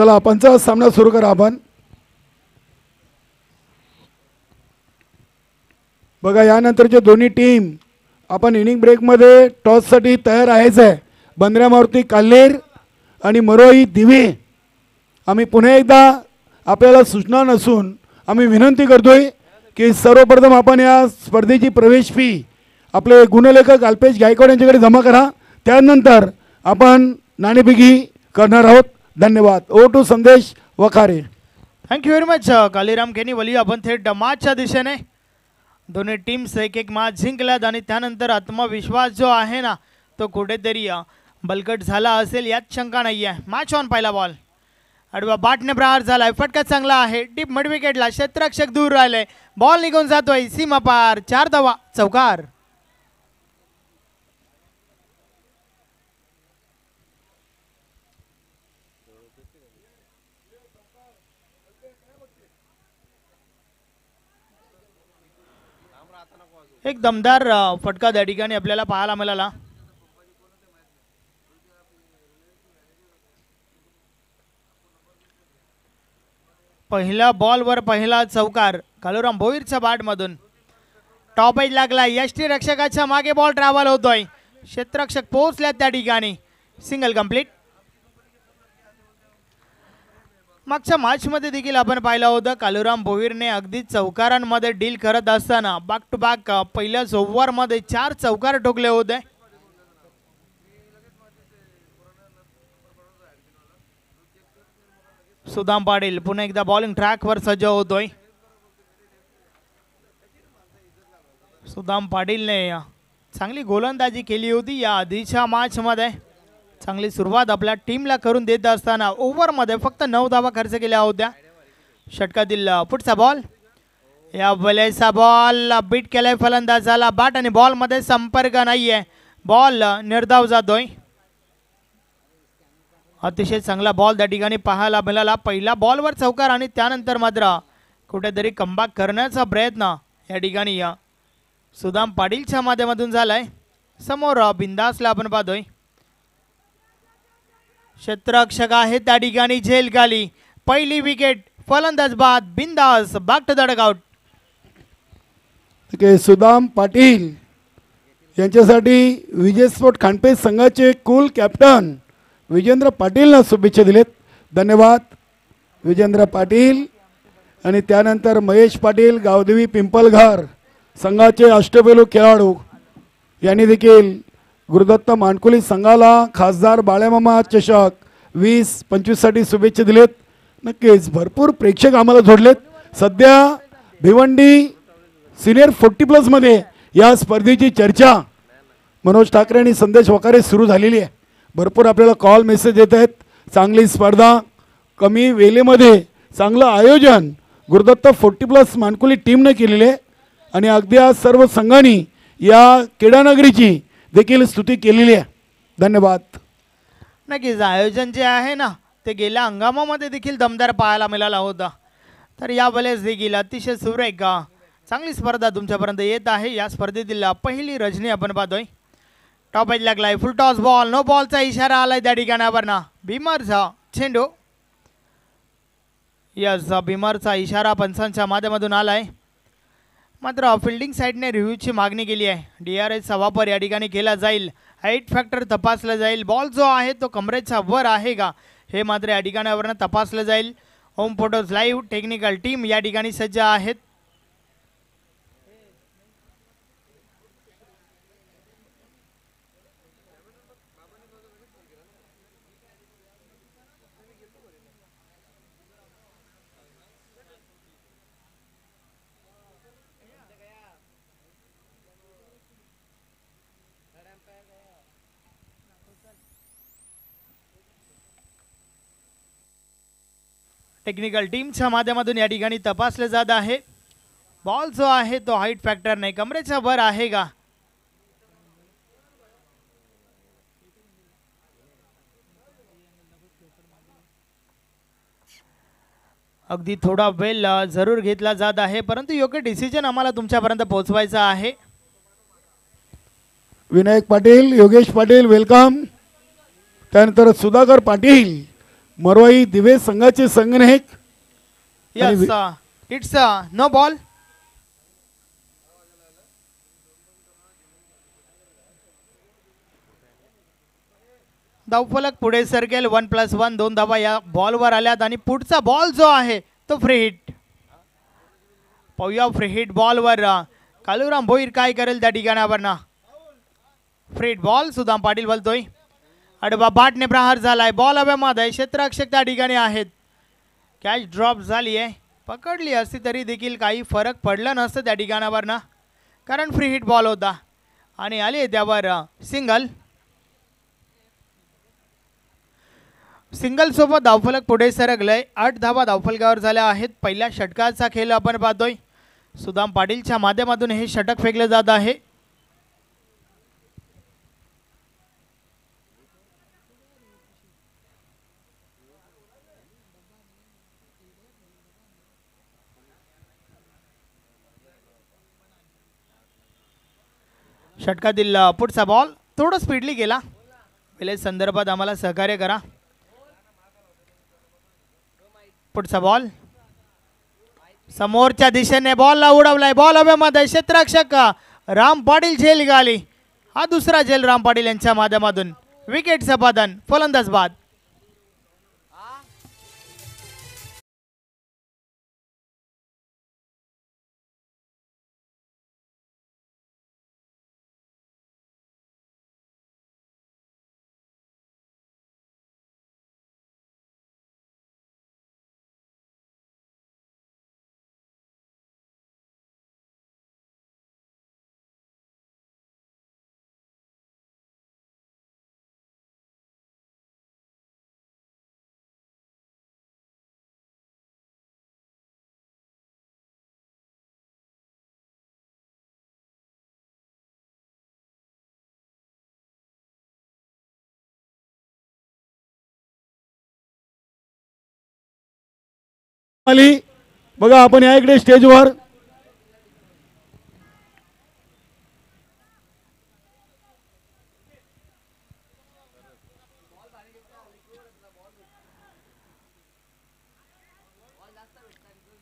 चला पंचायत सामना सुरू करा आपण. बघा यानंतरचे दोन्ही टीम आपण इनिंग ब्रेकमध्ये टॉससाठी तयार आहेच आहे. बंद्रा मारुती काल्हेर आणि मरोई दिवे. आम्ही पुन्हा एकदा आपल्याला सूचना नसून आम्ही विनंती करतोय की सर्वप्रथम आपण या स्पर्धेची प्रवेश फी आपले गुणलेखक अल्पेश गायकवाड यांच्याकडे जमा करा. त्यानंतर आपण नाणेफेकी करणार आहोत. धन्यवाद. Over to Sandesh Wakhare. Thank you very much. Kaliram केनी वली आपण थेट मॅचच्या दिशेने दोन्ही टीम्स एक एक मॅच जिंकल्यात आणि त्यानंतर आत्मविश्वास जो आहे ना तो कुठेतरी बलकट झाला असेल यात शंका नाही आहे. Match on. पहिला बॉल आडवा बाटने प्रहार झालाय. फटका चांगला आहे. डीप मिड विकेटला क्षेत्ररक्षक दूर राहिले. बॉल निघून जातोय सीमा पार. 4 धावा. चौकार. एक दमदार फटका त्या ठिकाणी आपल्याला पाहायला मिळाला. पहिला बॉलवर पहिला चौकार कालुराम भोईरच्या बॅटमधून. टॉप एज लागला. यष्टी रक्षकाच्या मागे बॉल ट्रॅव्हल होतोय. क्षेत्ररक्षक पोहोचल्यात त्या ठिकाणी. Single complete. मागच्या मॅचमध्ये देखील आपण पाहिलं होतं कालुराम भोईरने अगदी चौकारांमध्ये डील करत असताना बॅक टू बॅक पहिल्याच ओव्हरमध्ये 4 चौकार ठोकले होते. सुदाम पाटील पुन्हा एकदा बॉलिंग ट्रॅकवर सज्ज होतोय. सुदाम पाटीलने चांगली गोलंदाजी केली होती या आधीच्या मॅचमध्ये. चांगली सुरुवात आपल्या टीमला करून देत असताना ओव्हरमध्ये फक्त 9 धावा खर्च केल्या होत्या. षटकातील पुढचा बॉल. या वेळेचा बॉल बीट केलाय फलंदाजाला. बॅट आणि बॉलमध्ये संपर्क नाहीये. बॉल निर्धाव जातोय. अतिशय चांगला बॉल त्या ठिकाणी पाहायला मिळाला. पहिला बॉलवर चौकार आणि त्यानंतर मात्र कुठेतरी कमबॅक करण्याचा प्रयत्न या ठिकाणी सुदाम पाटीलच्या माध्यमातून झालाय. समोर बिंदासला आपण पाहतोय. क्षेत्ररक्षक आहे त्या ठिकाणी झेल खाली. पहिली विकेट. फलंदाज बाद. बिंदास. Back to the dugout. Sudam Patil यांच्यासाठी विजय स्पोर्ट खांडपे संघाचे कुल कॅप्टन विजेंद्र पाटीलना शुभेच्छा दिलेत. धन्यवाद विजेंद्र पाटील. आणि त्यानंतर महेश पाटील गावदेवी पिंपलघर संघाचे अष्टपैलू खेळाडू यांनी देखील गुरुदत्त मानकुली संघाला खासदार बाळेमामा चषक 20-25 साठी शुभेच्छा दिलेत. नक्कीच भरपूर प्रेक्षक आम्हाला जोडलेत. सध्या भिवंडी सिनियर 40+ मध्ये या स्पर्धेची चर्चा मनोज ठाकरे आणि संदेश वखारे सुरू झालेली आहे. भरपूर आपल्याला कॉल मेसेज येत आहेत. चांगली स्पर्धा कमी वेळेमध्ये चांगलं आयोजन गुरुदत्त 40+ मानकुली टीमने केलेले आहे. आणि अगदी आज सर्व संघांनी या क्रीडानगरीची देखील स्तुती केलेली आहे. धन्यवाद. नक्कीच आयोजन जे आहे ना ते गेल्या हंगामामध्ये देखील दमदार पाहायला मिळाला होता. तर यावेळेस देखील अतिशय सुरेख चांगली स्पर्धा तुमच्यापर्यंत येत आहे. या स्पर्धेतील पहिली रजनी आपण पाहतोय. टॉप एज लागलाय. फुल टॉस बॉल. नो बॉलचा इशारा आलाय त्या ठिकाणावर ना. भीमरचा चेंडू. यस भीमरचा इशारा पंचांच्या माध्यमातून आलाय. मात्र फिल्डिंग साईडने रिव्ह्यूची मागणी केली आहे. DRSचा वापर या ठिकाणी केला जाईल. हाईट फॅक्टर तपासला जाईल. बॉल जो आहे तो कमरेच्या वर आहे का हे मात्र या ठिकाणावरनं तपासलं जाईल. Home photos live technical team या ठिकाणी सज्ज आहेत. टेक्निकल टीमच्या माध्यमातून या ठिकाणी तपासले जात आहे. बॉल जो आहे तो हाईट फॅक्टर नाही कमरेच्या वर आहे का. अगदी थोडा वेळ जरूर घेतला जात आहे परंतु योग्य डिसिजन आम्हाला तुमच्यापर्यंत पोहोचवायचा आहे. विनायक पाटील योगेश पाटील वेलकम. त्यानंतर सुधाकर पाटील मरवाई दिवे संघाचे संघनायक यस इट्स नो बॉल. धावफलक पुढे सरकेल. 1+1 2 धावा या बॉलवर आल्यात आणि पुढचा बॉल जो आहे तो फ्री हिट. पाहूया फ्री हिट बॉलवर कालुराम भोईर काय करेल त्या ठिकाणावर ना. Free hit ball Sudam Patil बोलतोय. अडबा बाटने प्रहार झालाय. बॉल हवेमध्ये. क्षेत्ररक्षक त्या ठिकाणी आहेत. कॅच ड्रॉप झाली आहे. पकडली असती तरी देखील काही फरक पडला नसतं त्या ठिकाणावर ना, कारण फ्री हिट बॉल होता आणि आली त्यावर सिंगल. सिंगल सोबत धावफलक पुढे सरकलंय. 8 धावा धावफलकावर झाल्या आहेत. पहिल्या षटकाचा खेळ आपण पाहतोय. सुदाम पाटीलच्या माध्यमातून हे षटक फेकले जात आहे. षटकातील पुढचा बॉल थोडं स्पीडली गेला. विलेज संदर्भात आम्हाला सहकार्य करा. पुढचा बॉल समोरच्या दिशेने बॉलला उडवलाय. बॉल हवेमध्ये. क्षेत्ररक्षक राम पाटील झेल निघाली. हा दुसरा झेल राम पाटील यांच्या माध्यमातून. विकेट संपादन. फलंदाज बाद. आली बघा आपण या इकडे स्टेजवर.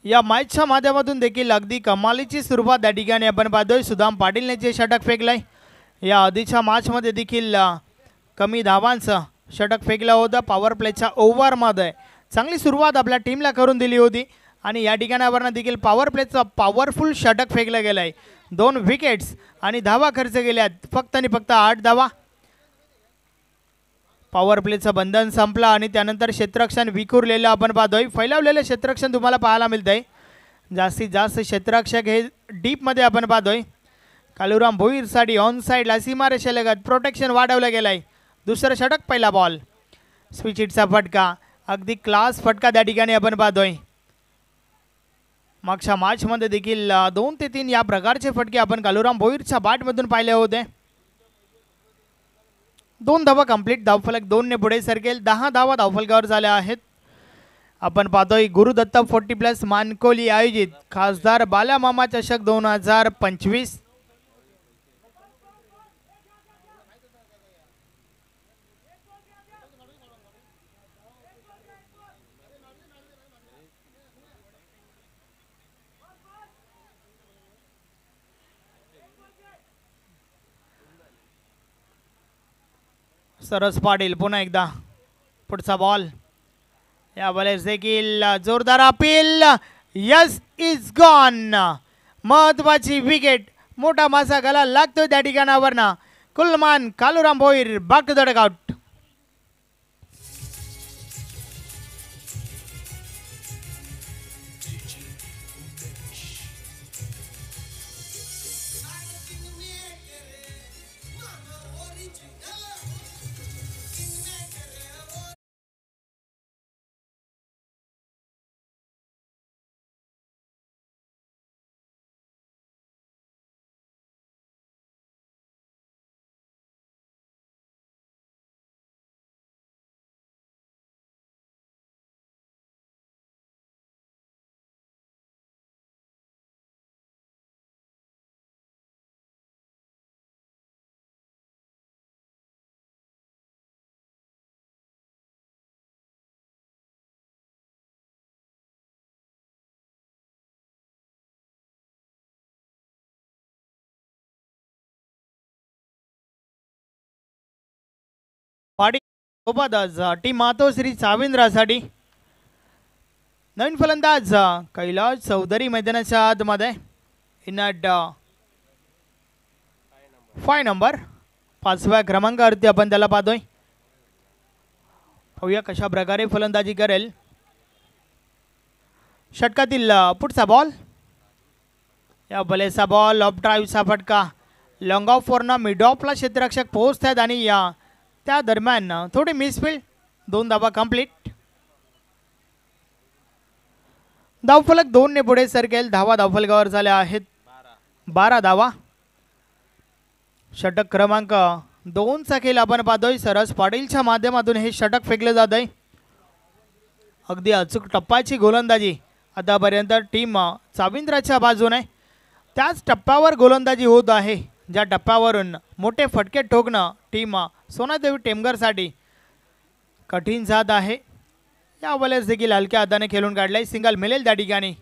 या मॅचच्या माध्यमातून देखील अगदी कमालीची सुरुवात त्या ठिकाणी आपण पाहतोय. सुदाम पाटीलने जे षटक फेकलंय या आधीच्या मॅचमध्ये देखील कमी धावांचं षटक फेकलं होतं. पॉवर प्लेच्या ओव्हरमध्ये चांगली सुरुवात आपल्या टीमला करून दिली होती आणि या ठिकाणावरनं देखील पॉवर प्लेचं पॉवरफुल षटक फेकलं गेलं आहे. 2 विकेट्स आणि धावा खर्च केल्यात फक्त आणि फक्त 8 धावा. पॉवर प्लेचं बंधन संपलं आणि त्यानंतर क्षेत्ररक्षण विखुरलेलं आपण पाहतोय. फैलावलेलं क्षेत्ररक्षण तुम्हाला पाहायला मिळतंय. जास्तीत जास्त क्षेत्ररक्षक हे डीपमध्ये आपण पाहतोय. कालुराम भोईरसाठी ऑन साईडला सीमारेषेलगत प्रोटेक्शन वाढवलं गेलं आहे. दुसरं षटक. पहिला बॉल. स्विच हिटचा फटका. अगदी क्लास फटका त्या ठिकाणी आपण पाहतोय. मागच्या मॅचमध्ये देखील 2 ते 3 या प्रकारचे फटके आपण कालुराम भोईरच्या बॅटमधून पाहिले होते. 2 धावा कंप्लीट. धावफलक 2 ने पुढे सरकेल. 10 धावा धावफलकावर झाल्या आहेत. आपण पाहतोय गुरुदत्त 40+ मानकोली आयोजित खासदार बालामामा चषक 2025. सरस पाटील पुन्हा एकदा. पुढचा बॉल. या बॉलेस देखील जोरदार अपील. Yes is gone. महत्वाची विकेट. मोठा मासा गला लागतोय त्या ठिकाणावरना. Kulman Kaluram Bhoir back to the dugout. सोबतच टीम मातोश्री साविंद्रासाठी नवीन फलंदाज कैलाश चौधरी मैदानाच्या आतमध्ये इन ॲट 5 नंबर 5व्या क्रमांकावरती आपण त्याला पाहतोय. पाहूया कशा प्रकारे फलंदाजी करेल. षटकातील पुढचा बॉल, या बलेचा बॉल ऑफ ड्राईव्हचा फटका लॉंग ऑफ वरनं मिड ऑफला क्षेत्ररक्षक पोहोचतात आणि या त्या दरम्यान थोडी मिसफिल्ड. 2 धावा कंप्लीट. धावफलक 2 ने पुढे सरकेल. धावा धावफलकावर झाल्या आहेत 12 धावा. षटक क्रमांक 2 चा खेळ आपण पाहतोय. सरस पाटीलच्या माध्यमातून हे षटक फेकले जात आहे. अगदी अचूक टप्प्याची गोलंदाजी आतापर्यंत टीम साविंद्राच्या बाजूने. त्याच टप्प्यावर गोलंदाजी होत आहे ज्या टप्प्यावरून मोठे फटके ठोकणं टीम सोनादेवी टेमघरसाठी कठीण जात आहे. या बॉलर्स देखील हलक्या हाताने खेळून काढलाय. सिंगल मिळेल त्या ठिकाणी.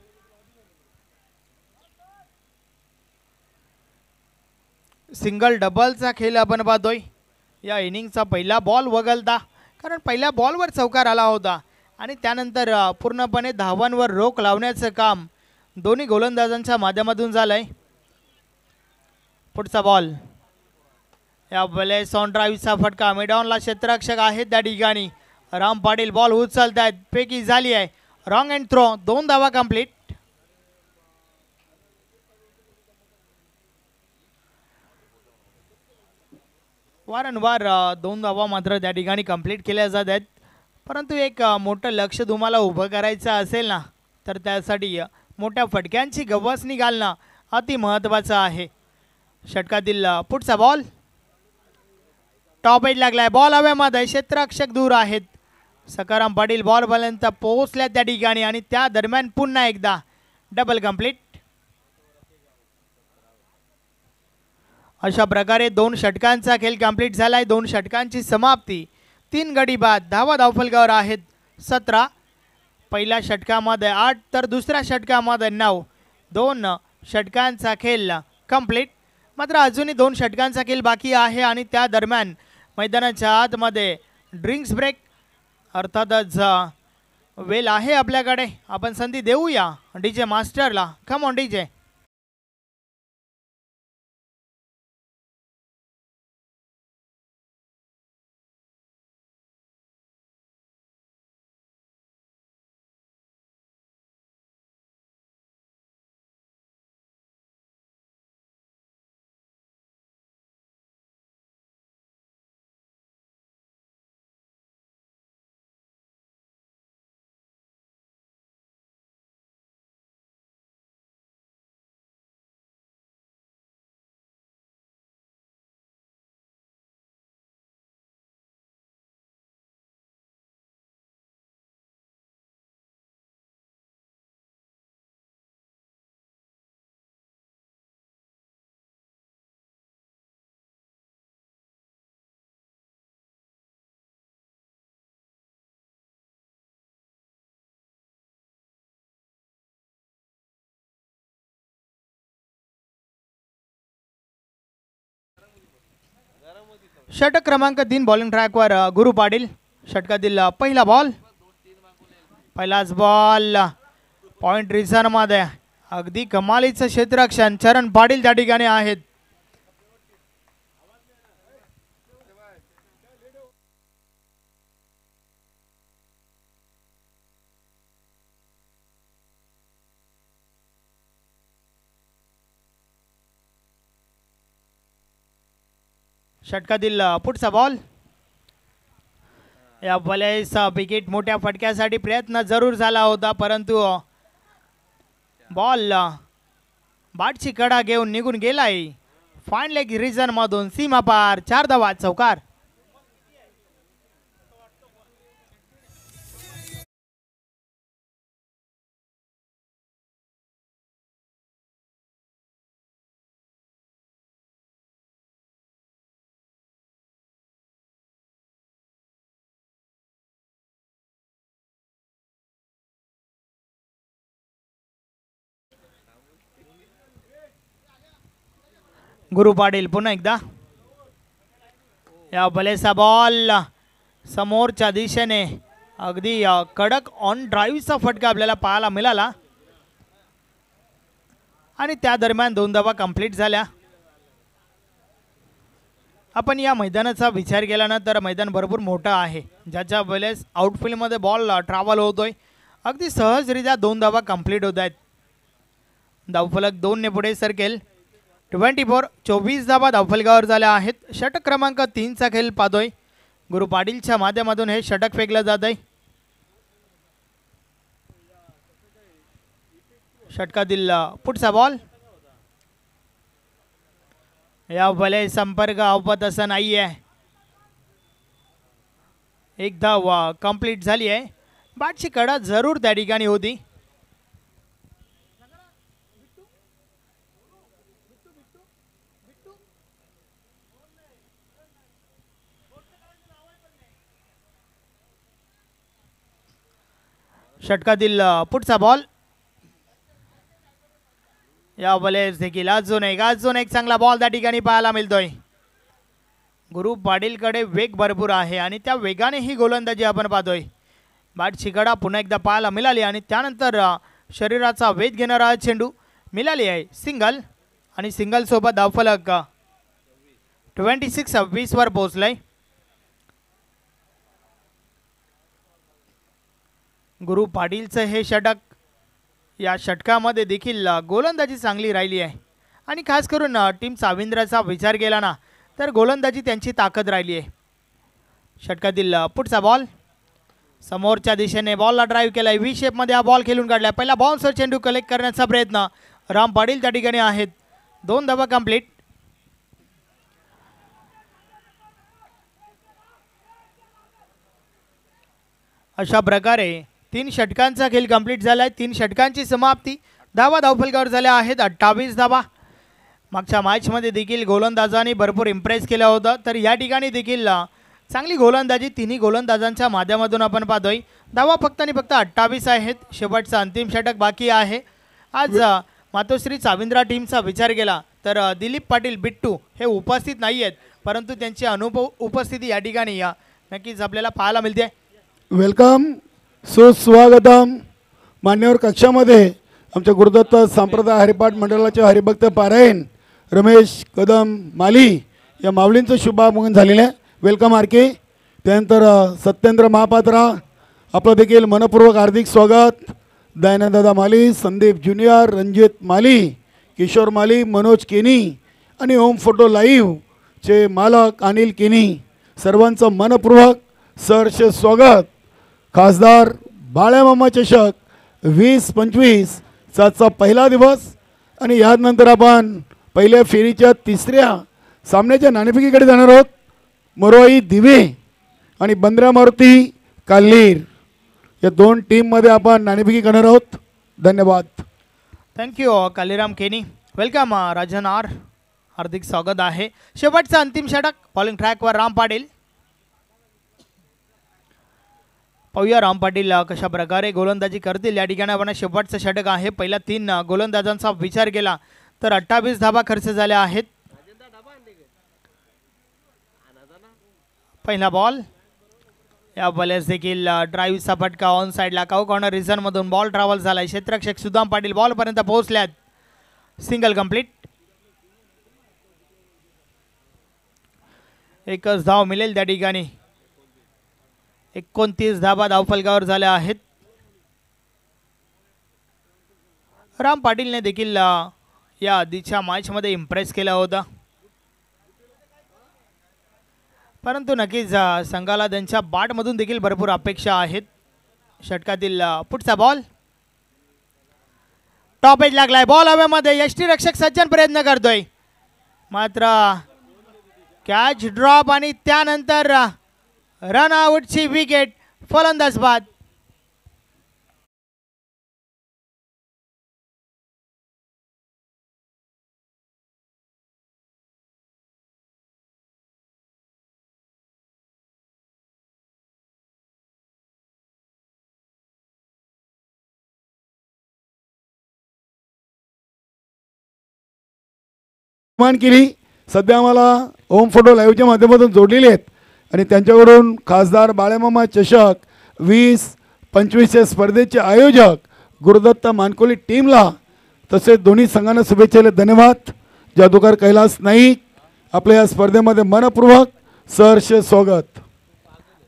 सिंगल डबलचा खेळ आपण पाहतोय. या इनिंगचा पहिला बॉल वगळता, कारण पहिल्या बॉलवर चौकार आला होता आणि त्यानंतर पूर्णपणे धावांवर रोख लावण्याचं काम दोन्ही गोलंदाजांच्या माध्यमातून झालंय. पुढचा बॉल, या बॉलेस ऑन ड्राईव्हचा फटका. मिडॉनला क्षेत्ररक्षक आहेत त्या ठिकाणी. राम पाटील बॉल उचलत आहेत. पैकी झाली आहे. Wrong and throw. 2 धावा कंप्लीट. वारंवार 2 धावा मात्र त्या ठिकाणी कंप्लीट केल्या जात आहेत. परंतु एक मोठं लक्ष तुम्हाला उभं करायचं असेल ना, तर त्यासाठी मोठ्या फटक्यांची गवसणी घालणं अति महत्त्वाचं आहे. षटकातील पुढचा बॉल, टॉप एज लागलाय. बॉल हवेमध्ये. क्षेत्ररक्षक दूर आहेत. सकाराम पाटील बॉल पर्यंत पोहोचल्या त्या ठिकाणी आणि त्या दरम्यान पुन्हा एकदा डबल कंप्लीट. अशा प्रकारे 2 षटकांचा खेळ कंप्लीट झालाय. 2 षटकांची समाप्ती. 3 गडी बाद. धावा धावफलकावर आहेत 17. पहिल्या षटकामध्ये 8 तर दुसऱ्या षटकामध्ये 9. 2 षटकांचा खेळ कंप्लीट. मात्र अजूनही 2 षटकांचा खेळ बाकी आहे आणि त्या दरम्यान मैदानाच्या आतमध्ये ड्रिंक्स ब्रेक अर्थातच वेल आहे आपल्याकडे. आपण संधी देऊया डीजे मास्टरला. Come on DJ. षटक क्रमांक 3 बॉलिंग ट्रॅकवर गुरु पाटील. षटकातील पहिला बॉल, पहिलाच बॉल पॉइंट रिझन मध्ये. अगदी कमालीचं क्षेत्ररक्षण चरण पाटील त्या ठिकाणी आहेत. षटकातील पुढचा बॉल, या बॉलेचा विकेट मोठ्या फटक्यासाठी प्रयत्न जरूर झाला होता, परंतु बॉल बॅटची कडा घेऊन निघून गेलाय. फाईन लेग रिजन मधून सीमा पार. 4 धावा चौकार. गुरु पाटील पुन्हा एकदा. या बलेचा बॉल समोरच्या दिशेने अगदी कडक ऑन ड्राईव्हचा फटका आपल्याला पाहायला मिळाला आणि त्या दरम्यान 2 धावा कंप्लीट झाल्या. आपण या मैदानाचा विचार केला ना तर मैदान भरपूर मोठं आहे, ज्याच्या वेळेस आउटफील्डमध्ये बॉल ट्रॅव्हल होतोय. अगदी सहजरित्या 2 धावा कंप्लीट होत आहेत. धावफलक 2 ने पुढे सरकेल. 24 धावा धावफलकावर झाल्या आहेत. षटक क्रमांक 3 चा खेळ पाहतोय. गुरु पाटीलच्या माध्यमातून हे षटक फेकलं जात आहे. षटकातील पुढचा बॉल या भले संपर्क अवपत असं नाही आहे. एक धाव कंप्लीट झाली आहे. बॅटची कडा जरूर त्या ठिकाणी होती. षटकातील पुढचा बॉल या वेळेस देखील अजून एक चांगला बॉल त्या ठिकाणी पाहायला मिळतोय. गुरु पाटीलकडे वेग भरपूर आहे आणि त्या वेगाने ही गोलंदाजी आपण पाहतोय. बॅटची कडा पुन्हा एकदा पाहायला मिळाली आणि त्यानंतर शरीराचा वेध घेणारा चेंडू मिळाली आहे. सिंगल आणि सिंगल सोबत धावफलक 26 वर पोहोचलाय. गुरु पाटीलचं हे षटक, या षटकामध्ये देखील गोलंदाजी चांगली राहिली आहे आणि खास करून टीम साविंद्राचा विचार केला ना तर गोलंदाजी त्यांची ताकद राहिली आहे. षटकातील पुढचा बॉल समोरच्या दिशेने बॉलला ड्राईव्ह केलाय. व्ही शेपमध्ये हा बॉल खेळून काढलाय. पहिला बाउन्सर चेंडू कलेक्ट करण्याचा प्रयत्न राम पाटील त्या ठिकाणी आहेत. 2 धावा कंप्लीट. अशा प्रकारे 3 षटकांचा खेळ कंप्लीट झालाय. 3 षटकांची समाप्ती. धावा धावफलकावर झाल्या आहेत 28 धावा. मागच्या मॅचमध्ये देखील गोलंदाजांनी भरपूर इम्प्रेस केलं होतं, तर या ठिकाणी देखील चांगली गोलंदाजी तिन्ही गोलंदाजांच्या माध्यमातून आपण पाहतोय. धावा फक्त आणि फक्त 28 आहेत. शेवटचं अंतिम षटक बाकी आहे. आज मातोश्री साविंद्रा टीमचा विचार केला तर दिलीप पाटील बिट्टू हे उपस्थित नाही आहेत, परंतु त्यांची उपस्थिती या ठिकाणी नक्कीच आपल्याला पाहायला मिळते. वेलकम, सुस्वागतम. मान्यवर कक्षामध्ये आमच्या गुरुदत्त संप्रदाय हरिपाठ मंडळाचे हरिभक्त पारायण रमेश कदम माली या माऊलींचं शुभागमन झालेलं आहे. Welcome RK. त्यानंतर सत्येंद्र महापात्रा आपलं देखील मनपूर्वक हार्दिक स्वागत. दयानंददादा माली, संदीप ज्युनियर, रणजित माली, किशोर माली, मनोज केनी आणि होम फोटो लाईव्हचे मालक अनिल केनी सर्वांचं मनपूर्वक सहर्ष स्वागत. खासदार बाळ्यामामा चषक 20-25 चा पहिला दिवस आणि यानंतर आपण पहिल्या फेरीच्या 3ऱ्या सामन्याच्या नाणेफेकीकडे जाणार आहोत. मोरोई दिवे आणि बंद्रा मारुती काल्लीर या 2 टीममध्ये आपण नाणेफेकी करणार आहोत. धन्यवाद. थँक्यू कालीराम केनी. Welcome Rajan R. हार्दिक स्वागत आहे. शेवटचा अंतिम षटक बॉलिंग ट्रॅकवर राम पाटील. पाहूया राम पाटील कशा प्रकारे गोलंदाजी करतील. या ठिकाणी आपण शेवटचं षटक आहे. पहिल्या 3 गोलंदाजांचा विचार केला तर 28 धावा खर्च झाल्या आहेत. पहिला बॉल या बॉलेस देखील ड्राईव्हचा फटका ऑन साईडला काऊ कॉर्नर रिझन मधून बॉल ट्रॅव्हल झालाय. क्षेत्ररक्षक सुदाम पाटील बॉल पर्यंत पोहोचल्यात. Single complete. एकच धाव मिळेल त्या ठिकाणी. 29 धावा धावफलकावर झाल्या आहेत. राम पाटीलने देखील या आधीच्या मॅचमध्ये इम्प्रेस केला होता, परंतु नक्कीच संघाला त्यांच्या बॅटमधून देखील भरपूर अपेक्षा आहेत. षटकातील पुढचा बॉल टॉप एज लागलाय. बॉल हवेमध्ये. यष्टीरक्षक सज्जन प्रयत्न करतोय, मात्र कॅच ड्रॉप आणि त्यानंतर रन आउटची विकेट. फलंदाज बाद. केली. सध्या आम्हाला होम फोटो लाईव्हच्या माध्यमातून जोडलेले आहेत आणि त्यांच्याकडून खासदार बाळेमामा चषक 20-25 या स्पर्धेचे आयोजक गुरुदत्त मानकोली टीमला तसेच दोन्ही संघांना शुभेच्छा. धन्यवाद. जादूगार कैलास नाईक आपल्या या स्पर्धेमध्ये मनपूर्वक सहर्ष स्वागत.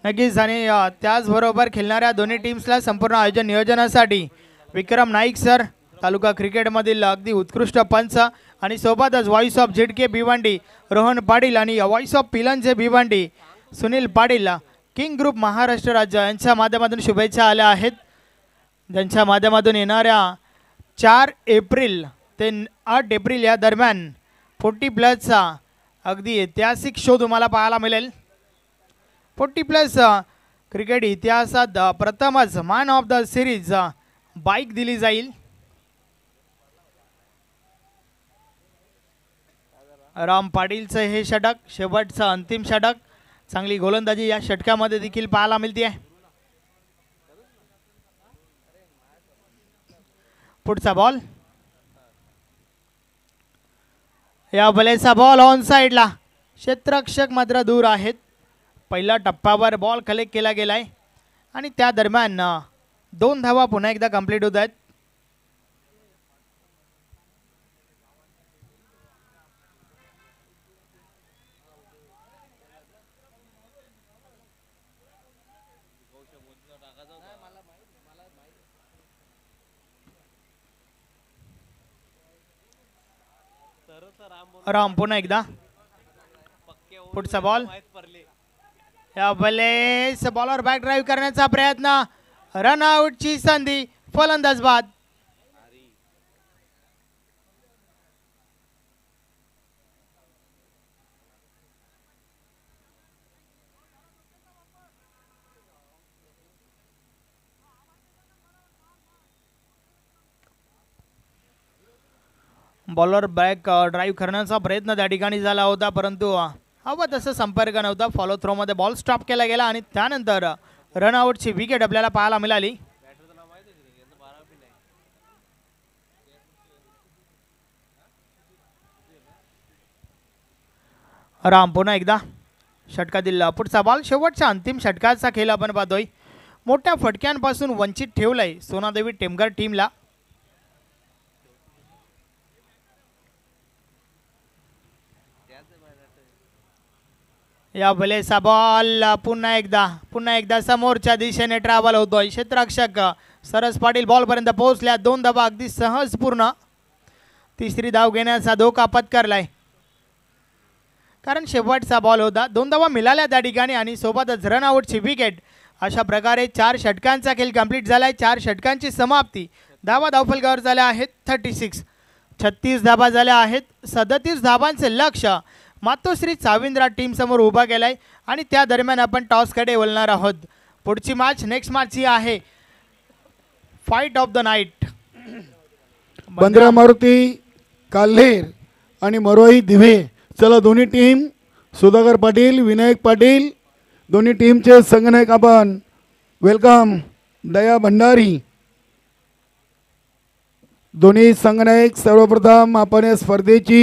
नक्कीच. आणि त्याचबरोबर खेळणाऱ्या दोन्ही टीम्सला संपूर्ण आयोजन नियोजनासाठी विक्रम नाईक सर, तालुका क्रिकेटमधील अगदी उत्कृष्ट पंच, आणि सोबतच voice of ZK Bhiwandi Rohan Patil आणि व्हॉइस ऑफ पिलनचे भिवंडी सुनील पाटील, किंग ग्रुप महाराष्ट्र राज्य यांच्या माध्यमातून शुभेच्छा आल्या आहेत. ज्यांच्या माध्यमातून येणाऱ्या 4 एप्रिल ते 8 एप्रिल या दरम्यान 40+ अगदी ऐतिहासिक शो तुम्हाला पाहायला मिळेल. 40+ क्रिकेट इतिहासात प्रथमच man of the series bike दिली जाईल. राम पाटीलचं हे षटक, शेवटचं अंतिम षटक. चांगली गोलंदाजी या षटकामध्ये देखील पाहायला मिळते आहे. पुढचा बॉल, या बलेचा बॉल ऑन साइडला, क्षेत्ररक्षक मात्र दूर आहेत. पहिल्या टप्प्यावर बॉल कलेक्ट केला गेलाय आणि त्या दरम्यान 2 धावा पुन्हा एकदा कंप्लीट होत आहेत. राम पुन्हा एकदा, पुढचा बॉल, या बलेस बॉलर बॅक ड्राईव्ह करण्याचा प्रयत्न, रन आउटची संधी, फलंदाज बाद. बॉलर बॅक ड्राईव्ह करण्याचा प्रयत्न त्या ठिकाणी झाला होता, परंतु हवा तसं संपर्क नव्हता. फॉलो थ्रोमध्ये बॉल स्टॉप केला गेला आणि त्यानंतर रनआउटची विकेट आपल्याला पाहायला मिळाली. राम पुन्हा एकदा षटकातील पुढचा बॉल, शेवटच्या अंतिम षटकाचा खेळ आपण पाहतोय. मोठ्या फटक्यांपासून वंचित ठेवलंय सोनादेवी टेमघर टीमला. या बलेचा बॉल पुन्हा एकदा समोरच्या दिशेने ट्रॅव्हल होतोय. क्षेत्ररक्षक सरस पाटील बॉल पर्यंत पोहोचल्या. 2 धावा अगदी सहज पूर्ण. तिसरी धाव घेण्याचा धोका पत्करलाय, कारण शेवटचा बॉल होता. 2 धावा मिळाल्या त्या ठिकाणी आणि सोबतच रनआउटची विकेट. अशा प्रकारे 4 षटकांचा खेळ कंप्लीट झालाय. 4 षटकांची समाप्ती. धावा धावफलकावर झाल्या आहेत 36. 36 धावा झाल्या आहेत. 37 धावांचे लक्ष मातोश्री चाविंद्रा टीम समोर उभा केलाय आणि त्या दरम्यान आपण टॉसकडे वळणार आहोत. पुढची मॅच, नेक्स्ट मॅच ही आहे fight of the night. Bandra Maruti Kalher आणि मरोई दिवे. चला दोन्ही टीम, सुधाकर पाटील, विनायक पाटील, दोन्ही टीमचे संघनायक आपण वेलकम. दया भंडारी, दोन्ही संघनायक. सर्वप्रथम आपण या स्पर्धेची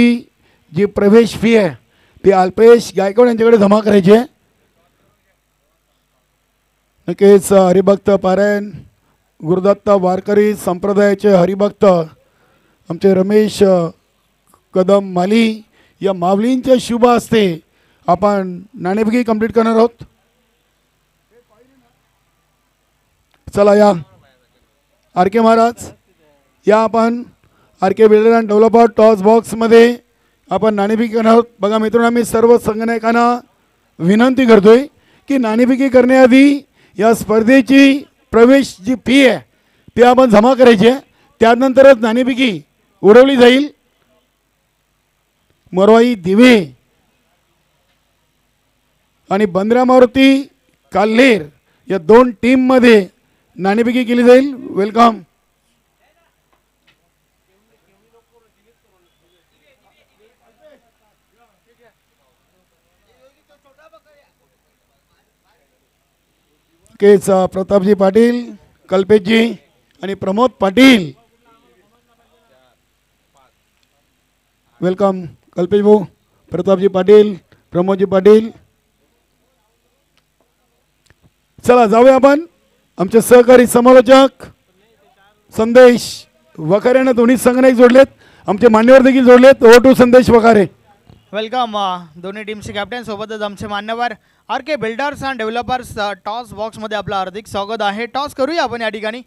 जी प्रवेश फी आहे ती अल्पेश गायकवाड यांच्याकडे जमा करायची आहे. नक्कीच हरिभक्त पारायण गुरुदत्त वारकरी संप्रदायाचे हरिभक्त आमचे रमेश कदम माली या माऊलींच्या शुभ हस्ते आपण नाणेफेकी कंप्लीट करणार आहोत. चला या आर के महाराज, या आपण R K builder and developer toss बॉक्समध्ये आपण नाणेफेकी करणार आहोत. बघा मित्रांनो, आम्ही सर्व संघनायकांना विनंती करतोय की नाणेफेकी करण्याआधी या स्पर्धेची प्रवेश जी फी आहे ती आपण जमा करायची आहे. त्यानंतरच नाणेफेकी उडवली जाईल. मरोई दिवे आणि बंद्रा मारुती काल्हेर या 2 टीममध्ये नाणेफेकी केली जाईल. वेलकम. केस प्रतापजी पाटील, कल्पेशजी आणि प्रमोद पाटील. वेलकम कल्पेश भाऊ, प्रतापजी पाटील, प्रमोदजी पाटील. चला जाऊया आपण आमचे सहकारी समालोचक संदेश वखारेनं दोन्ही संघनायक जोडलेत, आमचे मान्यवर देखील जोडलेत. ओ टू संदेश वखारे. वेलकम दोन्ही टीमचे कॅप्टन सोबतच आमचे मान्यवर R K builders and developers toss बॉक्समध्ये आपलं हार्दिक स्वागत आहे. टॉस करूया आपण या ठिकाणी.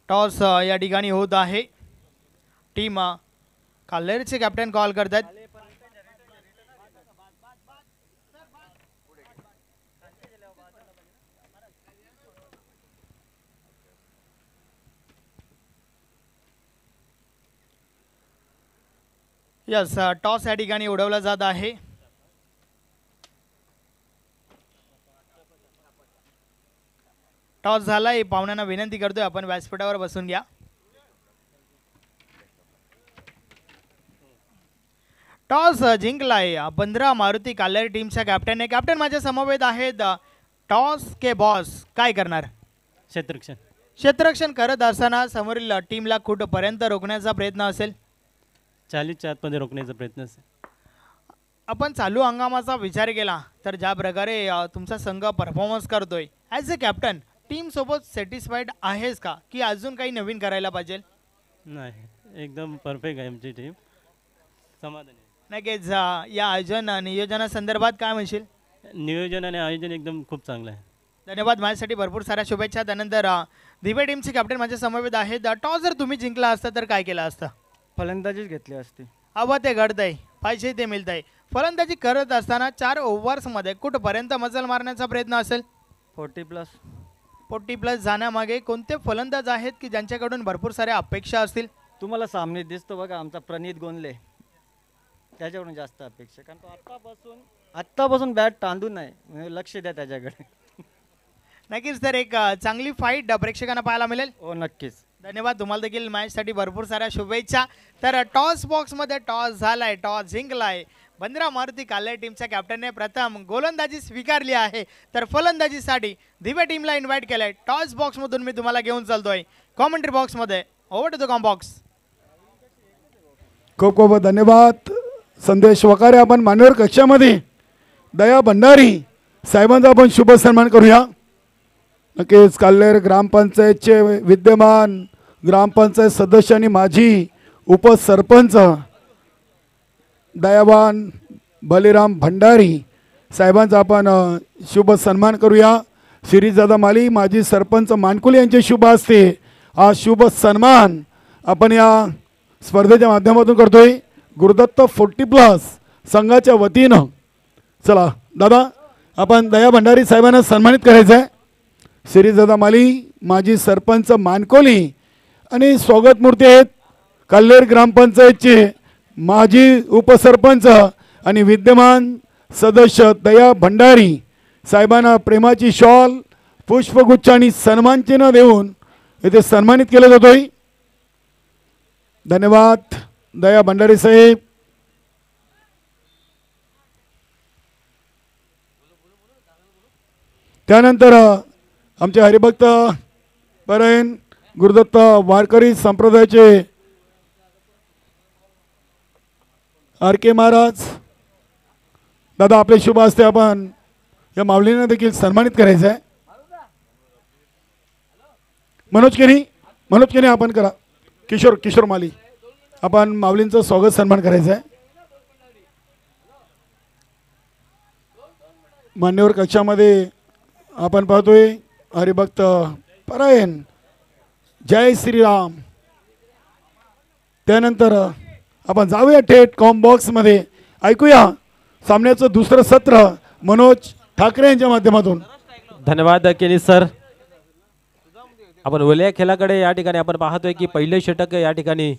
टॉस या ठिकाणी होत आहे. टीम काल्हेरचे कॅप्टन कॉल करतात. यस टॉस या ठिकाणी उडवला जात आहे. टॉस झालाय. पाहुण्यांना विनंती करतोय आपण व्यासपीठावर बसून घ्या. टॉस जिंकलाय 15 मारुती काल्हेर टीमच्या कॅप्टनने. कॅप्टन माझ्या समवेत आहेत. टॉस के बॉस काय करणार? क्षेत्ररक्षण करत असताना समोरील टीमला कुठपर्यंत रोखण्याचा प्रयत्न असेल? 40च्या आतमध्ये रोखण्याचा प्रयत्न असेल. आपण चालू हंगामाचा विचार केला तर ज्या प्रकारे तुमचा संघ परफॉर्मन्स करतोय ॲज अ कॅप्टन टीम सोबत सॅटिस्फाईड आहेस का की अजून काही नवीन करायला पाहिजे? नाही, एकदम परफेक्ट आहे आमची टीम. समाधानी आहे. नक्कीच या आयोजन नियोजनासंदर्भात काय म्हणशील? नियोजन आणि आयोजन एकदम खूप चांगलं आहे. धन्यवाद. माझ्यासाठी भरपूर साऱ्या शुभेच्छा. त्यानंतर दिवे टीमचे कॅप्टन माझ्या समवेत आहेत. टॉस जर तुम्ही जिंकला असता तर काय केलं असतं? फलंदाजीच घेतली असती. हवं ते घडतंय, पाहिजे ते मिळतंय. फलंदाजी करत असताना 4 ओव्हर्समध्ये कुठपर्यंत मजल मारण्याचा प्रयत्न असेल? 40+ जाण्यामागे कोणते फलंदाज आहेत की ज्यांच्याकडून भरपूर साऱ्या अपेक्षा असतील? तुम्हाला सामने दिसतो बघा आमचा प्रणित गोंदले, त्याच्याकडून जास्त अपेक्षा, कारण तो आत्तापासून बॅट तांदून नाही, म्हणजे लक्ष द्या त्याच्याकडे. नक्कीच. तर एक चांगली फाईट प्रेक्षकांना पाहायला मिळेल. हो नक्कीच. धन्यवाद. तुम्हाला देखील मॅचसाठी भरपूर साऱ्या शुभेच्छा. तर टॉस बॉक्समध्ये टॉस झालाय, टॉस जिंकलाय. 15 मारुती काल्हेर टीमच्या कॅप्टनने प्रथम गोलंदाजी स्वीकारली आहे तर फलंदाजीसाठी दिव्या टीमला इन्व्हाइट केलंय. टॉस बॉक्समधून मी तुम्हाला घेऊन चालतोय कॉमेंट्री बॉक्समध्ये. Over to the com box. खूप खूप धन्यवाद संदेश वखारे. आपण मान्यवर कक्षामध्ये दया भंडारी साहेबांचा आपण शुभ सन्मान करूया. नक्कीच काल्हेर ग्रामपंचायतचे विद्यमान ग्रामपंचायत सदस्य आणि माजी उपसरपंच दयावान बलिराम भंडारी साहेबांचा आपण शुभ सन्मान करूया. शिरीषदादा माली माजी सरपंच मानकुले यांचे शुभ हस्ते हा शुभ सन्मान आपण या स्पर्धेच्या माध्यमातून करतोय. गुरुदत्त 40+ संघाच्या वतीनं. चला दादा, आपण दया भंडारी साहेबांना सन्मानित करायचं आहे. शिरीषदादा माली माजी सरपंच मानकोली आणि स्वागत मूर्ती आहेत काल्हेर ग्रामपंचायतचे माजी उपसरपंच आणि विद्यमान सदस्य दया भंडारी साहेबांना प्रेमाची शॉल, पुष्पगुच्छ आणि सन्मानचिन्ह देऊन इथे सन्मानित केलं जातोय. धन्यवाद दया भंडारी साहेब. त्यानंतर आमचे हरिभक्त परायण गुरुदत्त वारकरी संप्रदायाचे आर के महाराज दादा, आपले शुभ हस्ते आपण या माऊलींना देखील सन्मानित करायचं आहे. मनोज केनी आपण करा. किशोर माली आपण माऊलींचं स्वागत सन्मान करायचं आहे. मान्यवर कक्षामध्ये आपण पाहतोय हरिभक्त परायण जय श्रीराम. त्यानंतर आपण जाऊया थेट कॉम बॉक्समध्ये. ऐकूया सामन्याचं दुसरं सत्र मनोज ठाकरे यांच्या माध्यमातून. धन्यवाद केनी सर. आपण ओल्या खेळाकडे या ठिकाणी आपण पाहतोय की पहिले षटक या ठिकाणी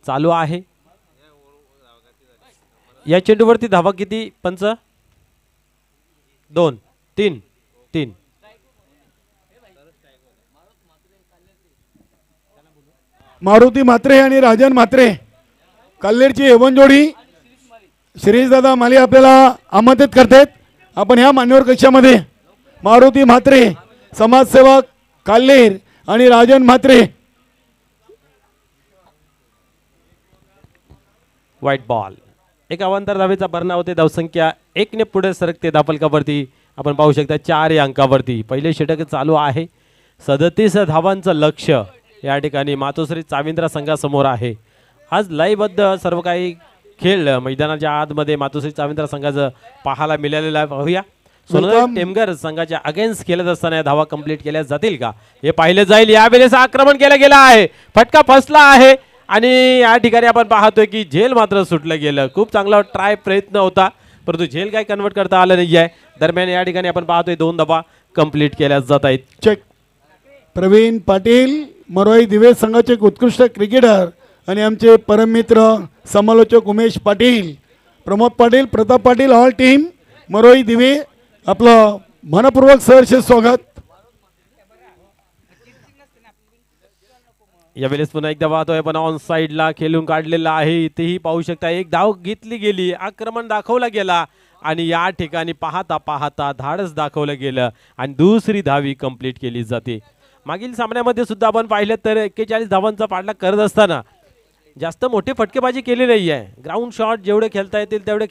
चालू आहे. या चेंडूवरती धावा किती पंच? 2 3 3. मारुती म्हात्रे आणि राजन म्हात्रे काल्हेरची एवन जोडी शिरीषदादा माली आपल्याला आमंत्रित करतात. आपण ह्या मान्यवर कक्षामध्ये मारुती म्हात्रे समाजसेवक काल्हेर आणि राजन म्हात्रे. White ball. एक अवांतर धावेचा भरणा होते. धावसंख्या 1 ने पुढे सरकते धावफलकावरती. आपण पाहू शकता 4 या अंकावरती पहिले षटक चालू आहे. 37 धावांचं लक्ष या ठिकाणी मातोश्री चाविंद्रा संघासमोर आहे. आज लाईव्ह सर्व काही खेळ मैदानाच्या आतमध्ये मातोश्री चाविंद्रा संघाचं पाहायला मिळालेलं आहे. पाहूया सोनल टेमगर संघाच्या अगेन्स्ट खेळत असताना धावा कंप्लीट केल्या जातील का हे पाहिले जाईल. यावेळेस आक्रमण केलं गेलं आहे. फटका फसला आहे आणि या ठिकाणी आपण पाहतोय की झेल मात्र सुटलं गेलं. खूप चांगला ट्राय प्रयत्न होता परंतु झेल काय कन्वर्ट करता आलं नाही आहे. दरम्यान या ठिकाणी आपण पाहतोय 2 धावा कंप्लीट केल्या जात आहेत. चेक. प्रवीण पाटील मरोई दिवे संघाचे एक उत्कृष्ट क्रिकेटर आणि आमचे परममित्र समालोचक उमेश पाटील, प्रमोद पाटील, प्रताप पाटील, ऑल टीम मरोई दिवे आपलं मनपूर्वक सहर्ष स्वागत. यावेळेस पुन्हा एकदा पाहतोय पण ऑन साइडला खेळून काढलेला आहे. इथेही पाहू शकता एक धाव घेतली गेली, आक्रमण दाखवला गेला आणि या ठिकाणी पाहता पाहता धाडस दाखवलं गेलं आणि दुसरी धावी कंप्लीट केली जाते. मागील सामन्यामध्ये सुद्धा आपण पाहिलं तर 41 धावांचा पाठलाग करत असताना जास्त मोठे फटकेबाजी केली नाही आहे. ग्राउंड शॉट जेवढे खेळता येतील तेवढे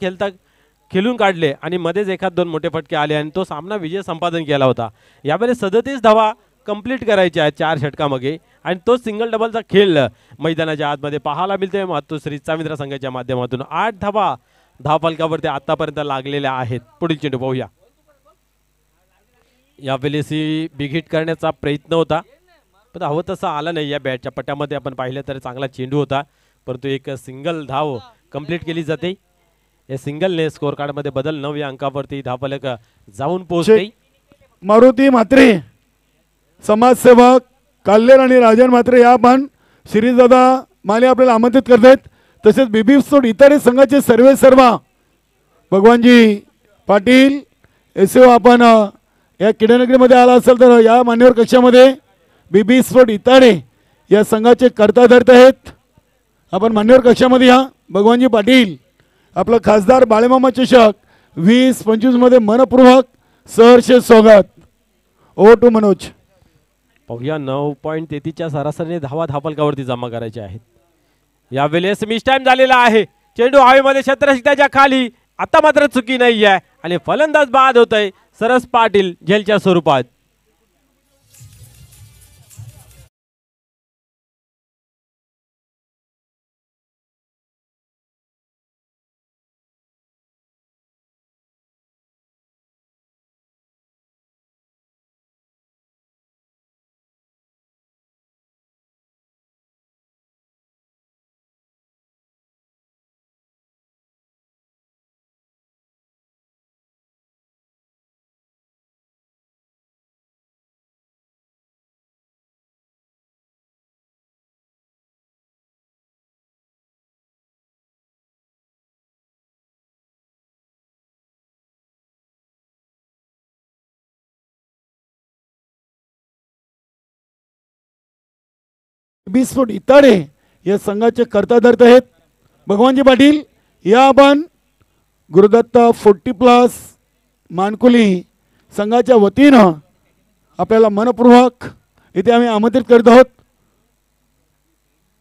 खेळून काढले आणि मध्येच एखाद 2 मोठे फटके आले आणि तो सामना विजय संपादन केला होता. यावेळेस 37 धावा कंप्लीट करायच्या आहेत 4 षटकामागे आणि तो सिंगल डबलचा खेळ मैदानाच्या आतमध्ये पाहायला मिळतोय मातोश्री चाविंद्रा संघाच्या माध्यमातून. 8 धावा धावफलकावरती आतापर्यंत लागलेल्या आहेत. पुढील चेंडू पाहूया. यावेळेस बिग हिट करण्याचा प्रयत्न होता पण हवं तसं आलं नाही. या बॅटच्या पट्ट्यामध्ये आपण पाहिलं तर चांगला चेंडू होता परंतु एक सिंगल धाव कंप्लीट केली जाते. या सिंगलने स्कोर कार्डमध्ये बदल 9 या अंकावरती धावफलक जाऊन पोहोचते. मारुती म्हात्रे समाजसेवक काल्लेर आणि राजन म्हात्रे या पण श्रीदादा माले आपल्याला आमंत्रित करतात. तसेच बीबी सोड इतर संघाचे सर्व भगवानजी पाटील एसओ आपण या किडनगरीमध्ये आला असेल तर या मान्यवर कक्षामध्ये बीबी स्पोर्ट इताडे या संघाचे कर्ता धरत आहेत. आपण मान्यवर कक्षामध्ये या. भगवानजी पाटील आपलं खासदार बाळेमामा चषक 20-25 मध्ये मनपूर्वक सहर्ष स्वागत. Over to Manoj. पाहूया 9.33 सरासरीने धावा धावफलकावरती जमा करायचे आहेत. यावेळेस मिस टाइम झालेला आहे. चेंडू हवेमध्ये क्षेत्ररक्षकाच्या खाली. आता मात्र चुकी नाही आहे आणि फलंदाज बाद होत आहे सरस पाटील झेलच्या स्वरूपात. बिस्फोट इताडे या संघाचे कर्ता धरत आहेत. भगवानजी पाटील या आपण गुरुदत्त 40+ मानकुली संघाच्या वतीनं आपल्याला मनपूर्वक इथे आम्ही आमंत्रित करत आहोत.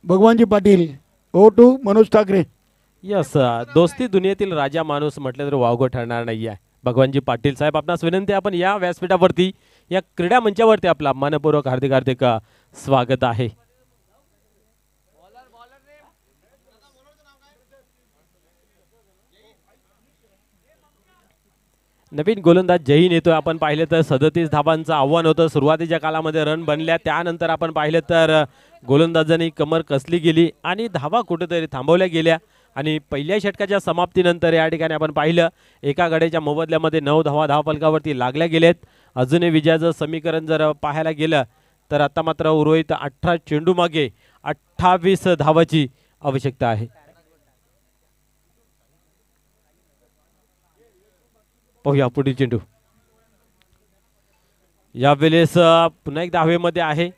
Bhagwanji Patil. Over to Manoj Thackeray. Yes दोस्ती दुनियेतील राजा माणूस म्हटलं तर वावगं ठरणार नाही आहे. भगवानजी पाटील साहेब आपणास विनंती आपण या व्यासपीठावरती या क्रीडा मंचावरती आपला मनपूर्वक हार्दिक स्वागत आहे. नवीन गोलंदाज जहीन येतोय. आपण पाहिलं तर 37 धावांचं आव्हान होतं. सुरुवातीच्या काळामध्ये रन बनल्या त्यानंतर आपण पाहिलं तर गोलंदाजांनी कमर कसली गेली आणि धावा कुठेतरी थांबवल्या गेल्या आणि पहिल्या षटकाच्या समाप्तीनंतर या ठिकाणी आपण पाहिलं एका गड्याच्या मोबदल्यामध्ये 9 धावा धावफलकावरती लागल्या गेलेत. अजूनही विजयाचं समीकरण जर पाहायला गेलं तर आता मात्र उर्वरित 18 चेंडू मागे 28 धावाची आवश्यकता आहे. पाहूया पुढील चेंडू. यावेळेस पुन्हा एकदा हवेमध्ये आहे.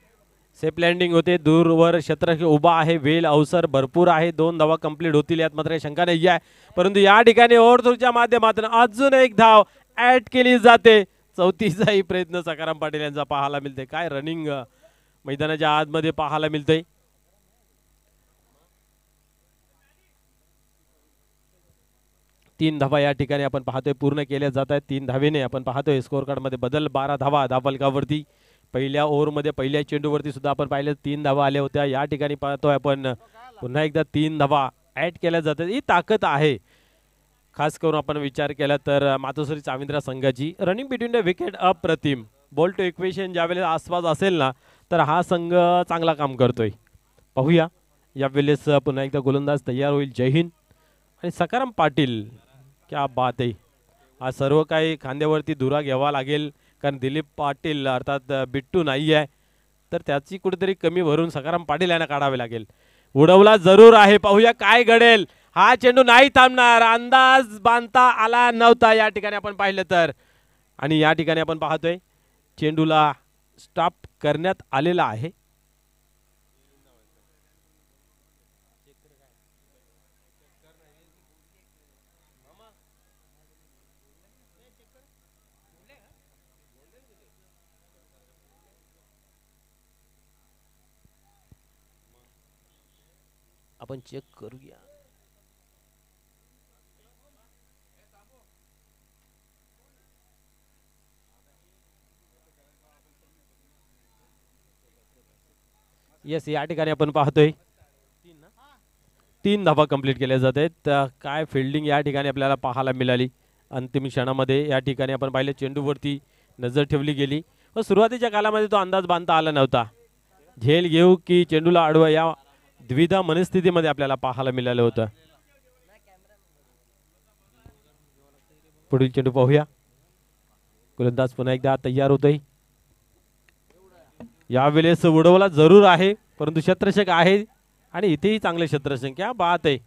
सेफ लँडिंग होते. दूरवर क्षेत्ररक्षक उभा आहे. वेल अवसर भरपूर आहे. 2 धावा कंप्लीट होतील यात मात्र शंका नाही आहे. परंतु या ठिकाणी ओव्हरथ्रोच्या माध्यमातून अजून एक धाव ऍड केली जाते. 34चाही प्रयत्न सकाराम पाटील यांचा पाहायला मिळते. काय रनिंग मैदानाच्या आतमध्ये पाहायला मिळते. 3 धावा या ठिकाणी आपण पाहतोय पूर्ण केल्या जात आहेत. 3 धावेने आपण पाहतोय स्कोअर कार्डमध्ये बदल. 12 धावा धावफलकावरती. पहिल्या ओव्हरमध्ये पहिल्या चेंडूवरती सुद्धा आपण पाहिलं 3 धावा आल्या होत्या. या ठिकाणी पाहतोय आपण पुन्हा एकदा 3 धावा ॲड केल्या जातात. ही ताकद आहे. खास करून आपण विचार केला तर मातोश्री चाविंद्रा संघाची रनिंग बिटवीन द विकेट अप्रतिम. बॉल टू इक्वेशन ज्यावेळेस आसपास असेल ना तर हा संघ चांगला काम करतोय. पाहूया यावेळेस पुन्हा एकदा गोलंदाज तयार होईल. जय हिंद. आणि सकाराम पाटील क्या बात आहे. हा सर्व काही खांद्यावरती धुरा घ्यावा लागेल कारण दिलीप पाटील अर्थात बिट्टू नाही आहे तर त्याची कुठेतरी कमी भरून सकाराम पाटील यांना काढावे लागेल. उडवला जरूर आहे. पाहूया काय घडेल. हा चेंडू नाही थांबणार. अंदाज बांधता आला नव्हता या ठिकाणी आपण पाहिलं तर. आणि या ठिकाणी आपण पाहतोय चेंडूला स्टॉप करण्यात आलेला आहे. आपण चेक करूया. येस या ठिकाणी आपण पाहतोय 3 धावा कंप्लीट केल्या जात आहेत. काय फिल्डिंग या ठिकाणी आपल्याला पाहायला मिळाली. अंतिम क्षणामध्ये या ठिकाणी आपण पाहिलं चेंडूवरती नजर ठेवली गेली व सुरुवातीच्या कालामध्ये तो अंदाज बांधता आला नव्हता. झेल घेऊ की चेंडूला अडवा या द्विधा मनस्थितीमध्ये आपल्याला पाहायला मिळालं होतं. पुढील चेंडू पाहूया. गोलंदाज पुन्हा एकदा तयार होतोय. यावेळेस उडवला जरूर आहे परंतु क्षेत्ररक्षक आहे आणि इथेही चांगले क्षेत्ररक्षण. क्या बात आहे.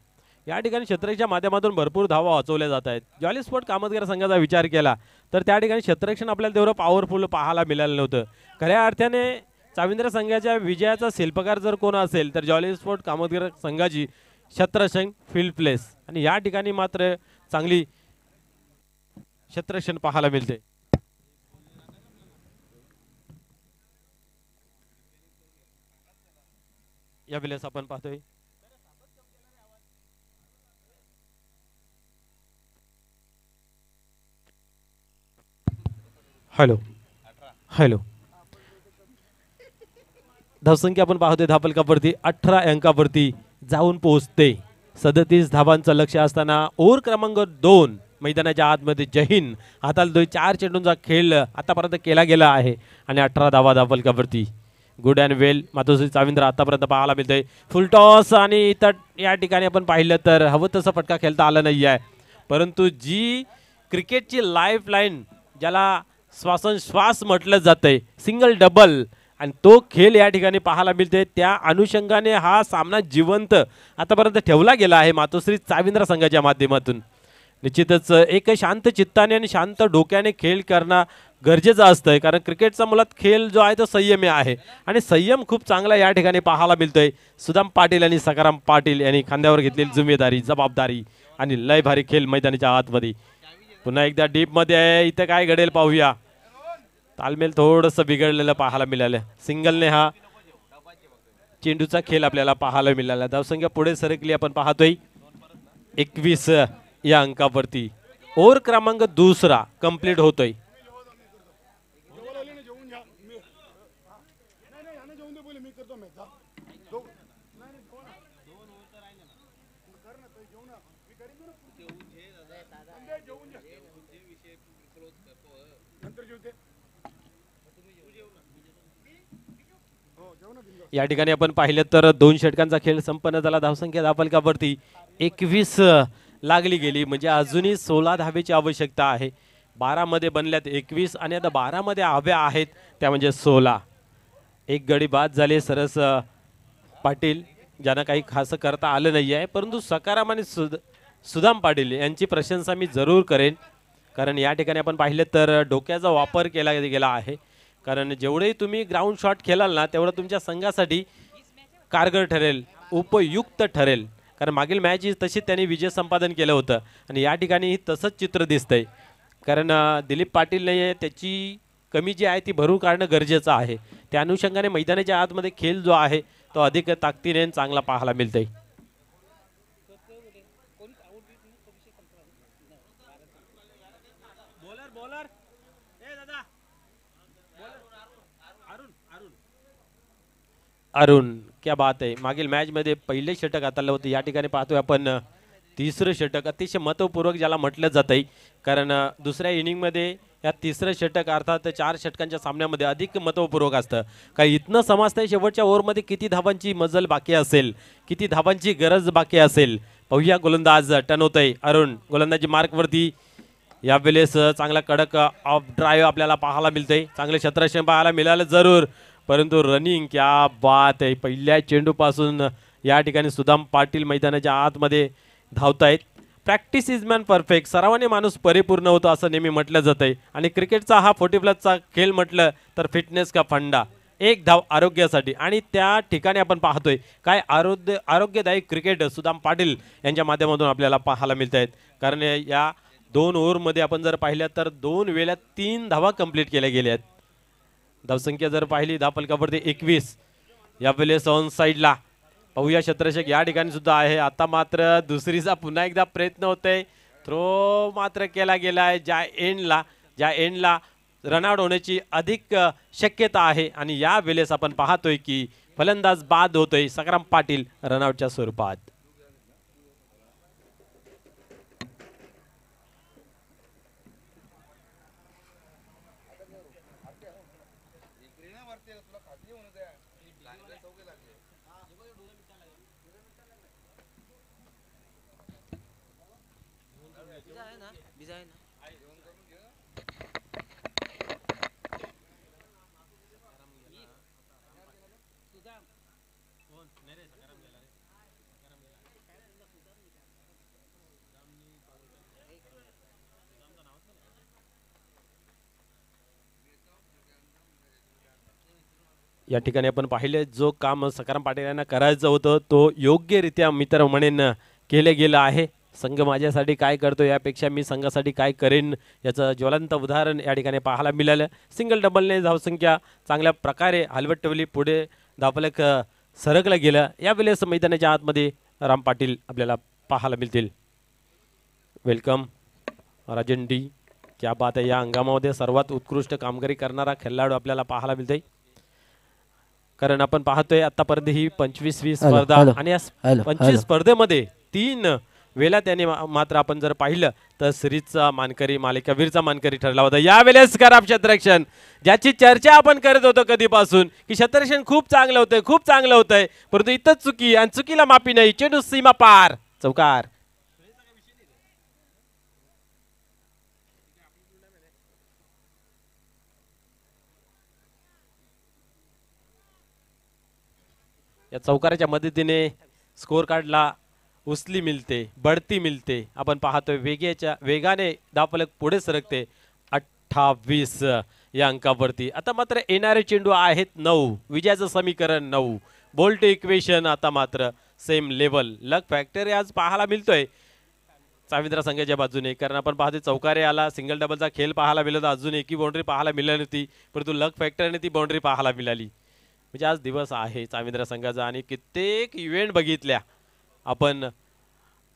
या ठिकाणी क्षेत्ररक्षणाच्या माध्यमातून भरपूर धावा वाचवल्या जात आहेत. जॉली स्पोर्ट कामतगार संघाचा विचार केला तर त्या ठिकाणी क्षेत्ररक्षण आपल्याला तेवढं पॉवरफुल पाहायला मिळालं नव्हतं. खऱ्या अर्थाने चाविंद्र संघाच्या विजयाचा शिल्पकार जर कोण असेल तर जॉली स्पोर्ट कामतगार संघाची क्षेत्ररक्षण फील्ड प्लेस. आणि या ठिकाणी मात्र चांगली क्षेत्ररक्षण पाहायला मिळते. यावेळेस आपण पाहतोय हॅलो हॅलो धावसंख्या आपण पाहतोय धावफलकावरती 18 अंकावरती जाऊन पोहोचते. 37 धावांचं लक्ष असताना ओव्हर क्रमांक 2 मैदानाच्या आतमध्ये जय हिंद हाताला 4 चेंडूंचा खेळ आतापर्यंत केला गेला आहे आणि 18 धावा धावफलकावरती. गुड अँड वेल. मातोश्री चाविंद्रा आतापर्यंत पाहायला मिळतंय. फुल टॉस आणि इतर या ठिकाणी आपण पाहिलं तर हवं तसं फटका खेळता आला नाही आहे परंतु जी क्रिकेटची लाईफ लाईन ज्याला श्वासोश्वास म्हटलं जातंय सिंगल डबल आणि तो खेळ या ठिकाणी पाहायला मिळते. त्या अनुषंगाने हा सामना जिवंत आतापर्यंत ठेवला गेला आहे मातोश्री चाविंद्रा संघाच्या माध्यमातून. निश्चितच एक शांत चित्ताने आणि शांत डोक्याने खेळ करणं गरजेचं असतं कारण क्रिकेटचा मुळात खेळ जो आहे तो संयमी आहे आणि संयम खूप चांगला या ठिकाणी पाहायला मिळतोय. सुदाम पाटील आणि सकाराम पाटील यांनी खांद्यावर घेतलेली जिम्मेदारी जबाबदारी आणि लय भारी खेळ मैदानाच्या आतमध्ये. पुन्हा एकदा डीप मध्ये आहे. इथं काय घडेल पाहूया. तालमेल थोडंसं बिघडलेलं पाहायला मिळालं. सिंगलने हा चेंडूचा खेळ आपल्याला पाहायला मिळाला. धावसंख्या पुढे सरकली आपण पाहतोय 21 या अंकावरती. ओव्हर क्रमांक 2 कंप्लीट होतोय. या ठिकाणी आपण पाहिलं तर 2 षटकांचा खेळ संपन्न झाला. धावसंख्या धावफलकावरती 21 लागली गेली म्हणजे अजूनही 16 धावेची आवश्यकता आहे. 12 मध्ये बनल्यात 21 आणि आता 12 मध्ये हव्या आहेत त्या म्हणजे 16. एक गडी बाद झाले सरस पाटील ज्यांना काही खास करता आलं नाही आहे परंतु सकाराम आणि सुदाम पाटील यांची प्रशंसा मी जरूर करेन कारण या ठिकाणी आपण पाहिलं तर डोक्याचा वापर केला गेला आहे. कारण जेवढे तुम्ही ग्राउंड शॉट खेळाल ना तेवढं तुमच्या संघासाठी कारगर ठरेल उपयुक्त ठरेल. कारण मागील मॅच तशीच त्यांनी विजय संपादन केलं होतं आणि या ठिकाणी तसंच चित्र दिसतंय. कारण दिलीप पाटीलने त्याची कमी जी आहे ती भरून काढणं गरजेचं आहे. त्या अनुषंगाने मैदानाच्या आतमध्ये खेळ जो आहे तो अधिक ताकदीने चांगला पाहायला मिळतोय. अरुण, क्या बात आहे. मागील मॅच मध्ये पहिले षटक हाताळलं होतं. या ठिकाणी पाहतोय आपण तिसरं षटक अतिशय महत्वपूर्वक ज्याला म्हटलं जातंय, कारण दुसऱ्या इनिंग मध्ये या तिसरं षटक अर्थात 4 षटकांच्या सामन्यामध्ये अधिक महत्वपूर्वक असतं. काही इथनं समजतंय शेवटच्या ओव्हरमध्ये किती धावांची मजल बाकी असेल, किती धावांची गरज बाकी असेल. पाहूया गोलंदाज टर्न होतंय. अरुण गोलंदाजी मार्कवरती. यावेळेस चांगला कडक ऑफ ड्राईव्ह आपल्याला पाहायला मिळतंय. चांगले क्षेत्ररक्षण पाहायला मिळालं जरूर, परंतु रनिंग क्या बात आहे. पहिल्या चेंडूपासून या ठिकाणी सुदाम पाटील मैदानाच्या आतमध्ये धावतायत. Practice is man perfect. सरावाने माणूस परिपूर्ण होतो असं नेहमी म्हटलं जातंय. आणि क्रिकेटचा हा 40+ खेळ म्हटलं तर फिटनेस का फंडा. एक धाव आरोग्यासाठी, आणि त्या ठिकाणी आपण पाहतोय काय आरोग्यदायी क्रिकेट सुदाम पाटील यांच्या माध्यमातून आपल्याला पाहायला मिळत आहेत. कारण या 2 ओव्हरमध्ये आपण जर पाहिलं तर 2 वेळा 3 धावा कंप्लीट केल्या गेल्या आहेत. धावसंख्या जर पाहिली धावफलकावरती 21. यावेळेस ऑन साईडला पाहूया क्षेत्ररक्षक या ठिकाणी सुद्धा आहे. आता मात्र दुसरीचा पुन्हा एकदा प्रयत्न होतोय. थ्रो मात्र केला गेलाय ज्या एंडला रनआउट होण्याची अधिक शक्यता आहे. आणि या वेळेस आपण पाहतोय की फलंदाज बाद होतोय संग्राम पाटील रनआउटच्या स्वरूपात. या ठिकाणी आपण पाहिले जो काम संग्राम पाटील यांना करायचं होतं तो योग्यरित्या मित्र म्हणेन केले गेलं आहे. संघ माझ्यासाठी काय करतो यापेक्षा मी संघासाठी काय करेन याचं ज्वलंत उदाहरण या ठिकाणी पाहायला मिळालं. सिंगल डबलने धावसंख्या चांगल्या प्रकारे हलवटवली, पुढे धावफलक सरकलं गेलं. यावेळेस मैदानाच्या आतमध्ये राम पाटील आपल्याला पाहायला मिळतील. Welcome Rajan D. क्या बात आहे. या हंगामामध्ये सर्वात उत्कृष्ट कामगिरी करणारा खेळाडू आपल्याला पाहायला मिळतोय. कारण आपण पाहतोय आतापर्यंत ही 25वी स्पर्धा आणि या 25 स्पर्धेमध्ये 3 वेळा त्याने मात्र आपण जर पाहिलं तर सिरीजचा मानकरी, मालिकावीरचा मानकरी ठरला होता. यावेळेस खराब क्षेत्ररक्षण ज्याची चर्चा आपण करत होतो कधीपासून की क्षेत्ररक्षण खूप चांगलं होतंय, खूप चांगलं होतंय, परंतु इथंच चुकी आणि चुकीला माफी नाही. चेंडू सीमा पार, चौकार. या चौकाराच्या मदतीने स्कोर कार्डला उचली मिळते, बढती मिळते. आपण पाहतोय वेगाने धावफलक पुढे सरकते 28 या अंकावरती. आता मात्र येणारे चेंडू आहेत 9. विजयाचं समीकरण 9. बोल्ट इक्वेशन आता मात्र सेम लेवल. लक फॅक्टरी आज पाहायला मिळतोय चाविंद्रा संघाच्या बाजूने. कारण आपण पाहतोय चौकारे आला, सिंगल डबलचा खेळ पाहायला मिळाला, अजून एकी बाउंड्री पाहायला मिळाली नव्हती, परंतु लक फॅक्टरीने ती बाउंड्री पाहायला मिळाली. म्हणजे आज दिवस आहे चाविंद्रा संघाचा. आणि कित्येक इव्हेंट बघितल्या आपण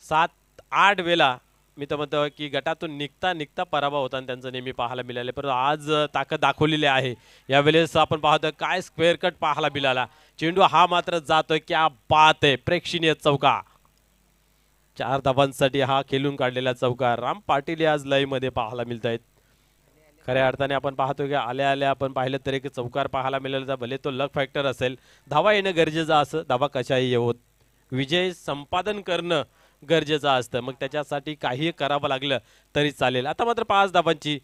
7-8 वेळा. मी तर म्हणतो की गटातून निघता पराभव होता आणि त्यांचं नेहमी पाहायला मिळाले, परंतु आज ताकद दाखवलेली आहे. यावेळेस आपण पाहतोय काय स्क्वेअर कट पाहायला मिळाला. चेंडू हा मात्र जातोय, क्या बात आहे. प्रेक्षणीय चौका. 4 धावांसाठी हा खेळून काढलेला चौका. राम पाटील आज लय मध्ये पाहायला मिळत आहेत. खऱ्या अर्थाने आपण पाहतो की आल्या आपण पाहिलं तरी की चौकार पाहायला मिळाला, भले तो लक फॅक्टर असेल. धावा येणं गरजेचं असं, धावा कशाही येवोत. विजय संपादन करणं गरजेचं असतं, मग त्याच्यासाठी काही करावं लागलं तरी चालेल. आता मात्र 5 धावांची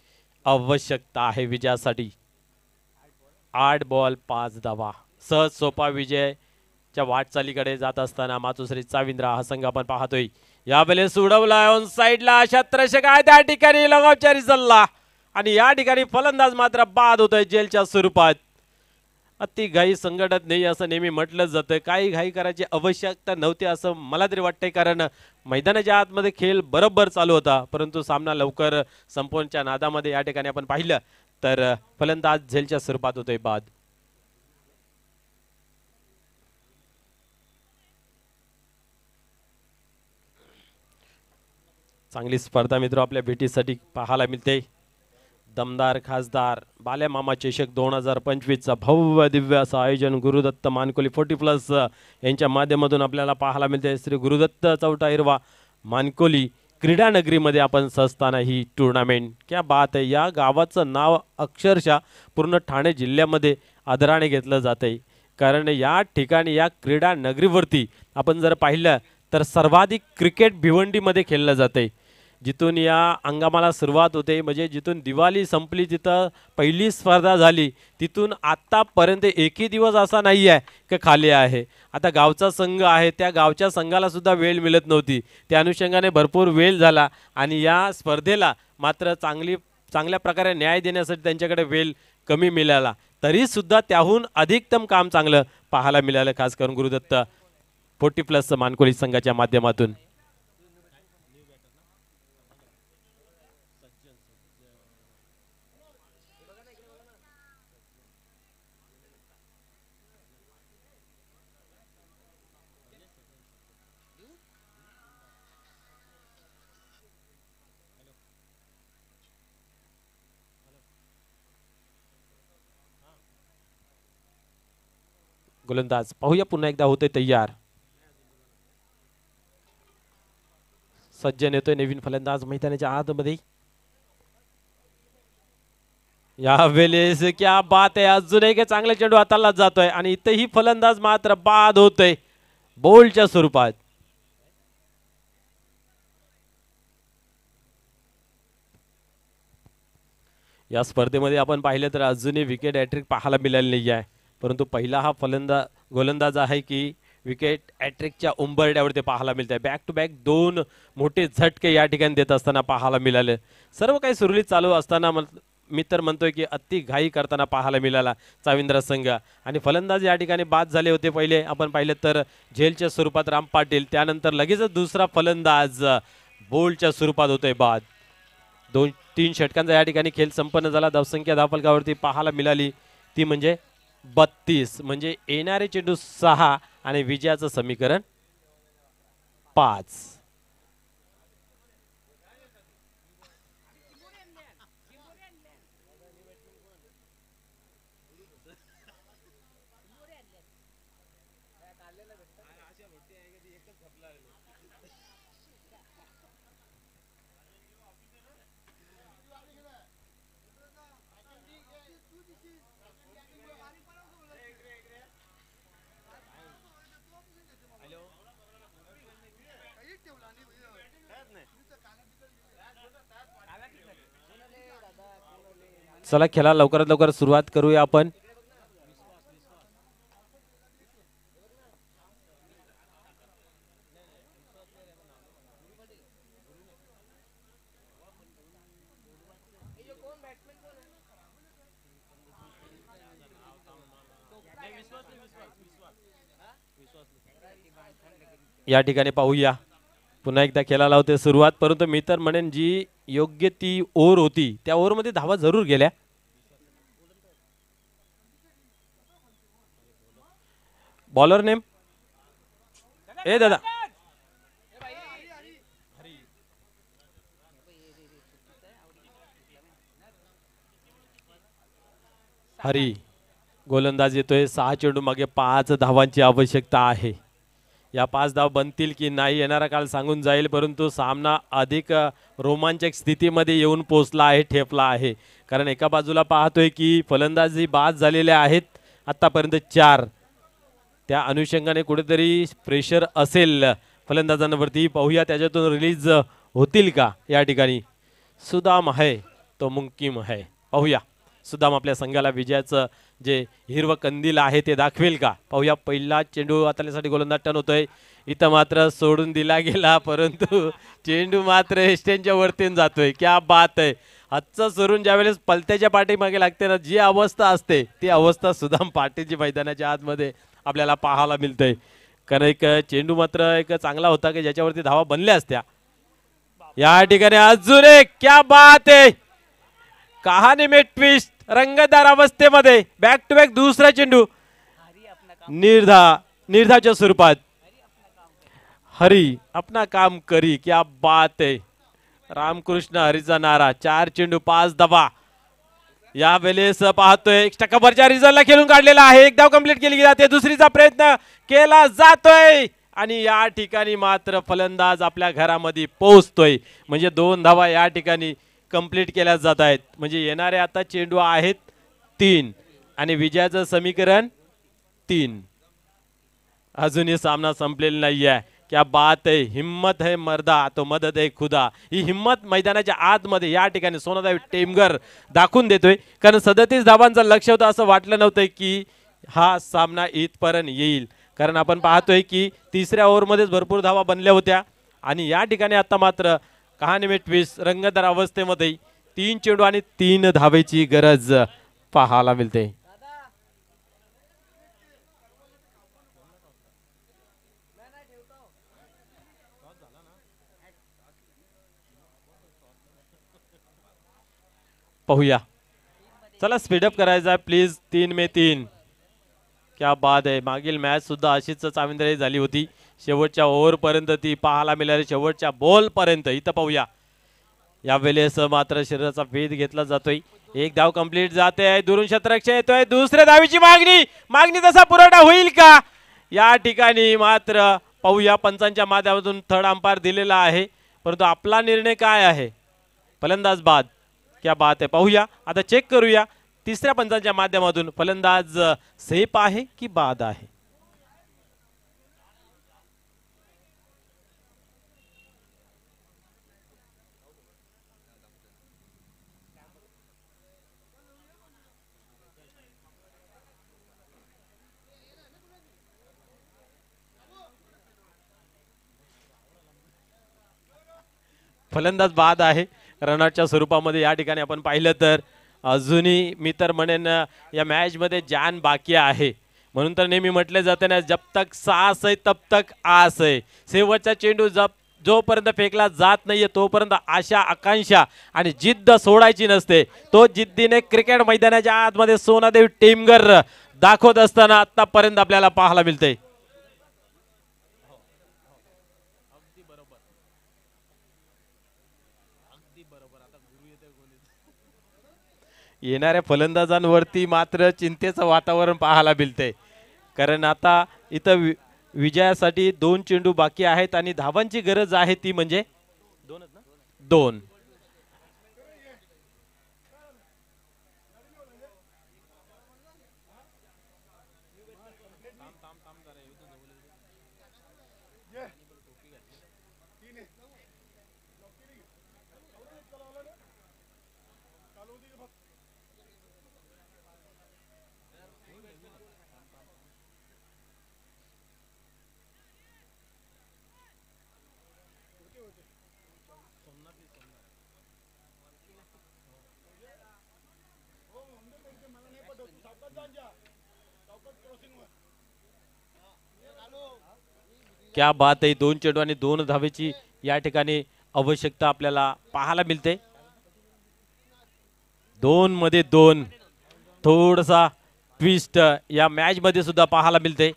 आवश्यकता आहे विजयासाठी. 8 बॉल 5 धावा. सहज सोपा विजयाच्या वाटचालीकडे जात असताना मातोश्री चाविंद्रा हा संघ आपण पाहतोय. यावेळेस उडवला ऑन साईडला क्षेत्ररक्षक आहे त्या ठिकाणी लगावचारी सल्ला, आणि या ठिकाणी फलंदाज मात्र बाद होतोय जेलच्या स्वरूपात. अति घाई संघटत नाही असं नेहमी म्हटलं जातं. काही घाई करायची आवश्यकता नव्हती असं मला तरी वाटतंय, कारण मैदानाच्या आतमध्ये खेळ बरोबर चालू होता, परंतु सामना लवकर संपवण्याच्या नादामध्ये या ठिकाणी आपण पाहिलं तर फलंदाज झेलच्या स्वरूपात होतोय बाद. चांगली स्पर्धा मित्र आपल्या भेटीसाठी पाहायला मिळते. दमदार खासदार बाल्या मामा चषक 2025चा भव्य दिव्य असं आयोजन गुरुदत्त मानकोली 40+ यांच्या माध्यमातून आपल्याला पाहायला मिळते. श्री गुरुदत्त चौटा हिरवा मानकोली क्रीडा नगरीमध्ये आपण सहजताना ही टुर्नामेंट क्या बात आहे. या गावाचं नाव अक्षरशः पूर्ण ठाणे जिल्ह्यामध्ये आदराने घेतलं जात आहे, कारण या ठिकाणी या क्रीडा नगरीवरती आपण जर पाहिलं तर सर्वाधिक क्रिकेट भिवंडीमध्ये खेळलं जाते. जिथून या अंगामाला सुरुवात होते, म्हणजे जिथून दिवाळी संपली तिथं पहिली स्पर्धा झाली, तिथून आत्तापर्यंत एकही दिवस असा नाही आहे की खाली आहे. आता गावचा संघ आहे, त्या गावच्या संघाला सुद्धा वेळ मिळत नव्हती, त्या अनुषंगाने भरपूर वेळ झाला आणि या स्पर्धेला मात्र चांगल्या प्रकारे न्याय देण्यासाठी त्यांच्याकडे वेळ कमी मिळाला, तरीसुद्धा त्याहून अधिकतम काम चांगलं पाहायला मिळालं, खास करून गुरुदत्त 40+ मानकोली संघाच्या माध्यमातून. गोलंदाज पाहूया पुन्हा एकदा होते तयार. सज्जन येतोय नवीन फलंदाज मैदानाच्या आतमध्ये. यावेळेस क्या बात आहे, अजून एक चांगला चेंडू हाताला जातोय आणि इथेही फलंदाज मात्र बाद होतोय बोलच्या स्वरूपात. या स्पर्धेमध्ये आपण पाहिलं तर अजूनही विकेट हॅट्रिक पाहायला मिळाली नाही आहे, परंतु पहिला हा गोलंदाज आहे की विकेट हॅट्रिकच्या उंबरड्यावरती पाहायला मिळत आहे. बॅक टू बॅक 2 मोठे झटके या ठिकाणी देत असताना पाहायला मिळाले. सर्व काही सुरळीत चालू असताना मी तर म्हणतोय की अति घाई करताना पाहायला मिळाला चाविंद्र संघ. आणि फलंदाज या ठिकाणी बाद झाले होते. पहिले आपण पाहिलं तर झेलच्या स्वरूपात राम पाटील, त्यानंतर लगेचच दुसरा फलंदाज बोलच्या स्वरूपात होतोय बाद. 2-3 षटकांचा या ठिकाणी खेळ संपन्न झाला. धावसंख्या धावफलकावरती पाहायला मिळाली ती म्हणजे 32, म्हणजे येणारे चेंडू 6 आणि विजयाचं समीकरण 5. चला खेळा लवकरात लवकर सुरुवात करूया आपण. या ठिकाणी पाहूया पुन्हा एकदा खेळायला होते सुरुवात, परंतु मी तर म्हणेन जी योग्य ती ओव्हर होती त्या ओव्हरमध्ये धावा जरूर गेल्या. बॉलर नेम ए दादा हरी. गोलंदाज येतोय. 6 चेंडू मागे 5 धावांची आवश्यकता आहे. या 5 धाव बनतील की नाही येणारा काळ सांगून जाईल, परंतु सामना अधिक रोमांचक स्थितीमध्ये येऊन पोचला आहे, ठेपला आहे. कारण एका बाजूला पाहतोय की फलंदाजी बाद झालेले आहेत आतापर्यंत 4, त्या अनुषंगाने कुठेतरी प्रेशर असेल फलंदाजांवरती. पाहूया त्याच्यातून रिलीज होतील का. या ठिकाणी सुदाम आहे तो मुमकिन आहे. पाहूया सुदाम आपल्या संघाला विजयाचं जे हिरवं कंदील आहे ते दाखवेल का. पाहूया पहिला चेंडू हाताळण्यासाठी गोलंदाज टर्न होतोय. इथं मात्र सोडून दिला गेला, परंतु चेंडू मात्र एस्टेनच्या वरतीन जातोय. क्या बात आहे. हातचं सोडून ज्यावेळेस पलत्याच्या पाठीमागे लागते ना, जी अवस्था असते ती अवस्था सुदाम पाटीलची मैदानाच्या आतमध्ये आपल्याला पाहायला मिळतंय. कारण एक चेंडू मात्र एक चांगला होता की ज्याच्यावरती धावा बनल्या असत्या. या ठिकाणी अजून एक क्या बात आहे. कहाणी में ट्विस्ट रंगतदार अवस्थेमध्ये बॅक टू बॅक दुसरा चेंडू निर्धाच्या स्वरूपात. हरी अपना काम करी. क्या बात आहे. रामकृष्ण हरीचा नारा. 4 चेंडू 5 धावा. या वेळेस पाहतोय एक्स्ट्रा कव्हरच्या रिझल्टला खेळून काढलेला आहे. एक धाव कंप्लीट केली जाते. दुसरीचा प्रयत्न केला जातोय आणि या ठिकाणी मात्र फलंदाज आपल्या घरामध्ये पोहोचतोय. म्हणजे 2 धावा या ठिकाणी कंप्लीट केल्या जात आहेत. म्हणजे येणारे आता चेंडू आहेत 3 आणि विजयाचं समीकरण 3. अजूनही सामना संपलेला नाही आहे. क्या बात है, हिम्मत है मर्दा तो मदद है खुदा. ही हिम्मत मैदानाच्या आतमध्ये या ठिकाणी सोनादेवी टेमगर दाखवून देतोय. कारण 37 धावांचं लक्ष होतं, असं वाटलं नव्हतं की हा सामना इथपर्यंत येईल. कारण आपण पाहतोय की तिसऱ्या ओव्हरमध्येच भरपूर धावा बनल्या होत्या आणि या ठिकाणी आता मात्र कहाणी में ट्विस्ट रंगतदार अवस्थेमध्ये 3 चेंडू आणि 3 धावेची गरज पाहायला मिळते. पाहूया, चला स्पीडअप करायचा प्लीज. 3 मे 3. क्या बात आहे. मागील मॅच सुद्धा अशीच चाविंद्री झाली होती. शेवटच्या ओव्हर पर्यंत ती पाहायला मिळाली, शेवटच्या बॉल पर्यंत. इथं पाहूया, या वेळेस मात्र शरीराचा भेद घेतला जातोय. एक धाव कंप्लीट जाते आहे. दुरून शतरक्षक येतोय. दुसऱ्या धावीची मागणी तसा पुरवठा होईल का? या ठिकाणी मात्र पाहूया, पंचांच्या माध्यमातून थर्ड अंपायर दिलेला आहे, परंतु आपला निर्णय काय आहे? फलंदाज बाद. क्या बात आहे. पाहूया, आता चेक करूया तिसऱ्या पंचांच्या माध्यमातून फलंदाज सेफ आहे की बाद आहे. फलंदाज बाद आहे. रनआउटच्या स्वरूपामध्ये या ठिकाणी आपण पाहिलं तर अजूनही मी तर म्हणेन या मॅच मध्ये जान बाकी आहे. म्हणून तर नेहमी म्हटले जाते ना, जब तक सास है तब तक आस है. शेवटचा चेंडू जोपर्यंत फेकला जात नाहीये तोपर्यंत आशा, आकांक्षा आणि जिद्द सोडायची नसते. तो जिद्दीने क्रिकेट मैदानाच्या आतमध्ये सोनादेवी टेमगर दाखवत असताना आतापर्यंत आपल्याला पाहायला मिळते. येणाऱ्या फलंदाजांवरती मात्र चिंतेचं वातावरण पाहायला मिळते. कारण आता इथं विजयासाठी 2 चेंडू बाकी आहेत आणि धावांची गरज आहे ती म्हणजे 2. क्या बात आहे. 2 चेंडू आणि 2 धावेची या ठिकाणी आवश्यकता आपल्याला पाहायला मिळते. 2 मध्ये 2 थोडासा ट्विस्ट या मॅच मध्ये सुद्धा पाहायला मिळते.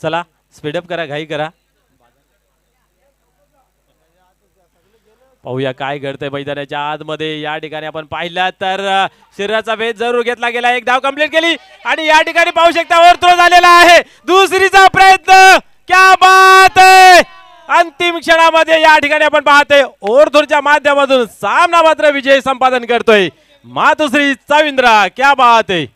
चला स्पीडअप करा, घाई करा. पाहूया काय घडतंय मैदानाच्या आतमध्ये. या ठिकाणी आपण पाहिलं तर शरीराचा वेध जरूर घेतला गेला. एक धाव कंप्लीट केली आणि या ठिकाणी पाहू शकता ओव्हरथ्रो झालेला आहे. दुसरीचा प्रयत्न. क्या बात आहे. अंतिम क्षणामध्ये या ठिकाणी आपण पाहतोय ओव्हरथ्रोच्या माध्यमातून सामना मात्र विजय संपादन करतोय मातोश्री चाविंद्रा. क्या बात आहे.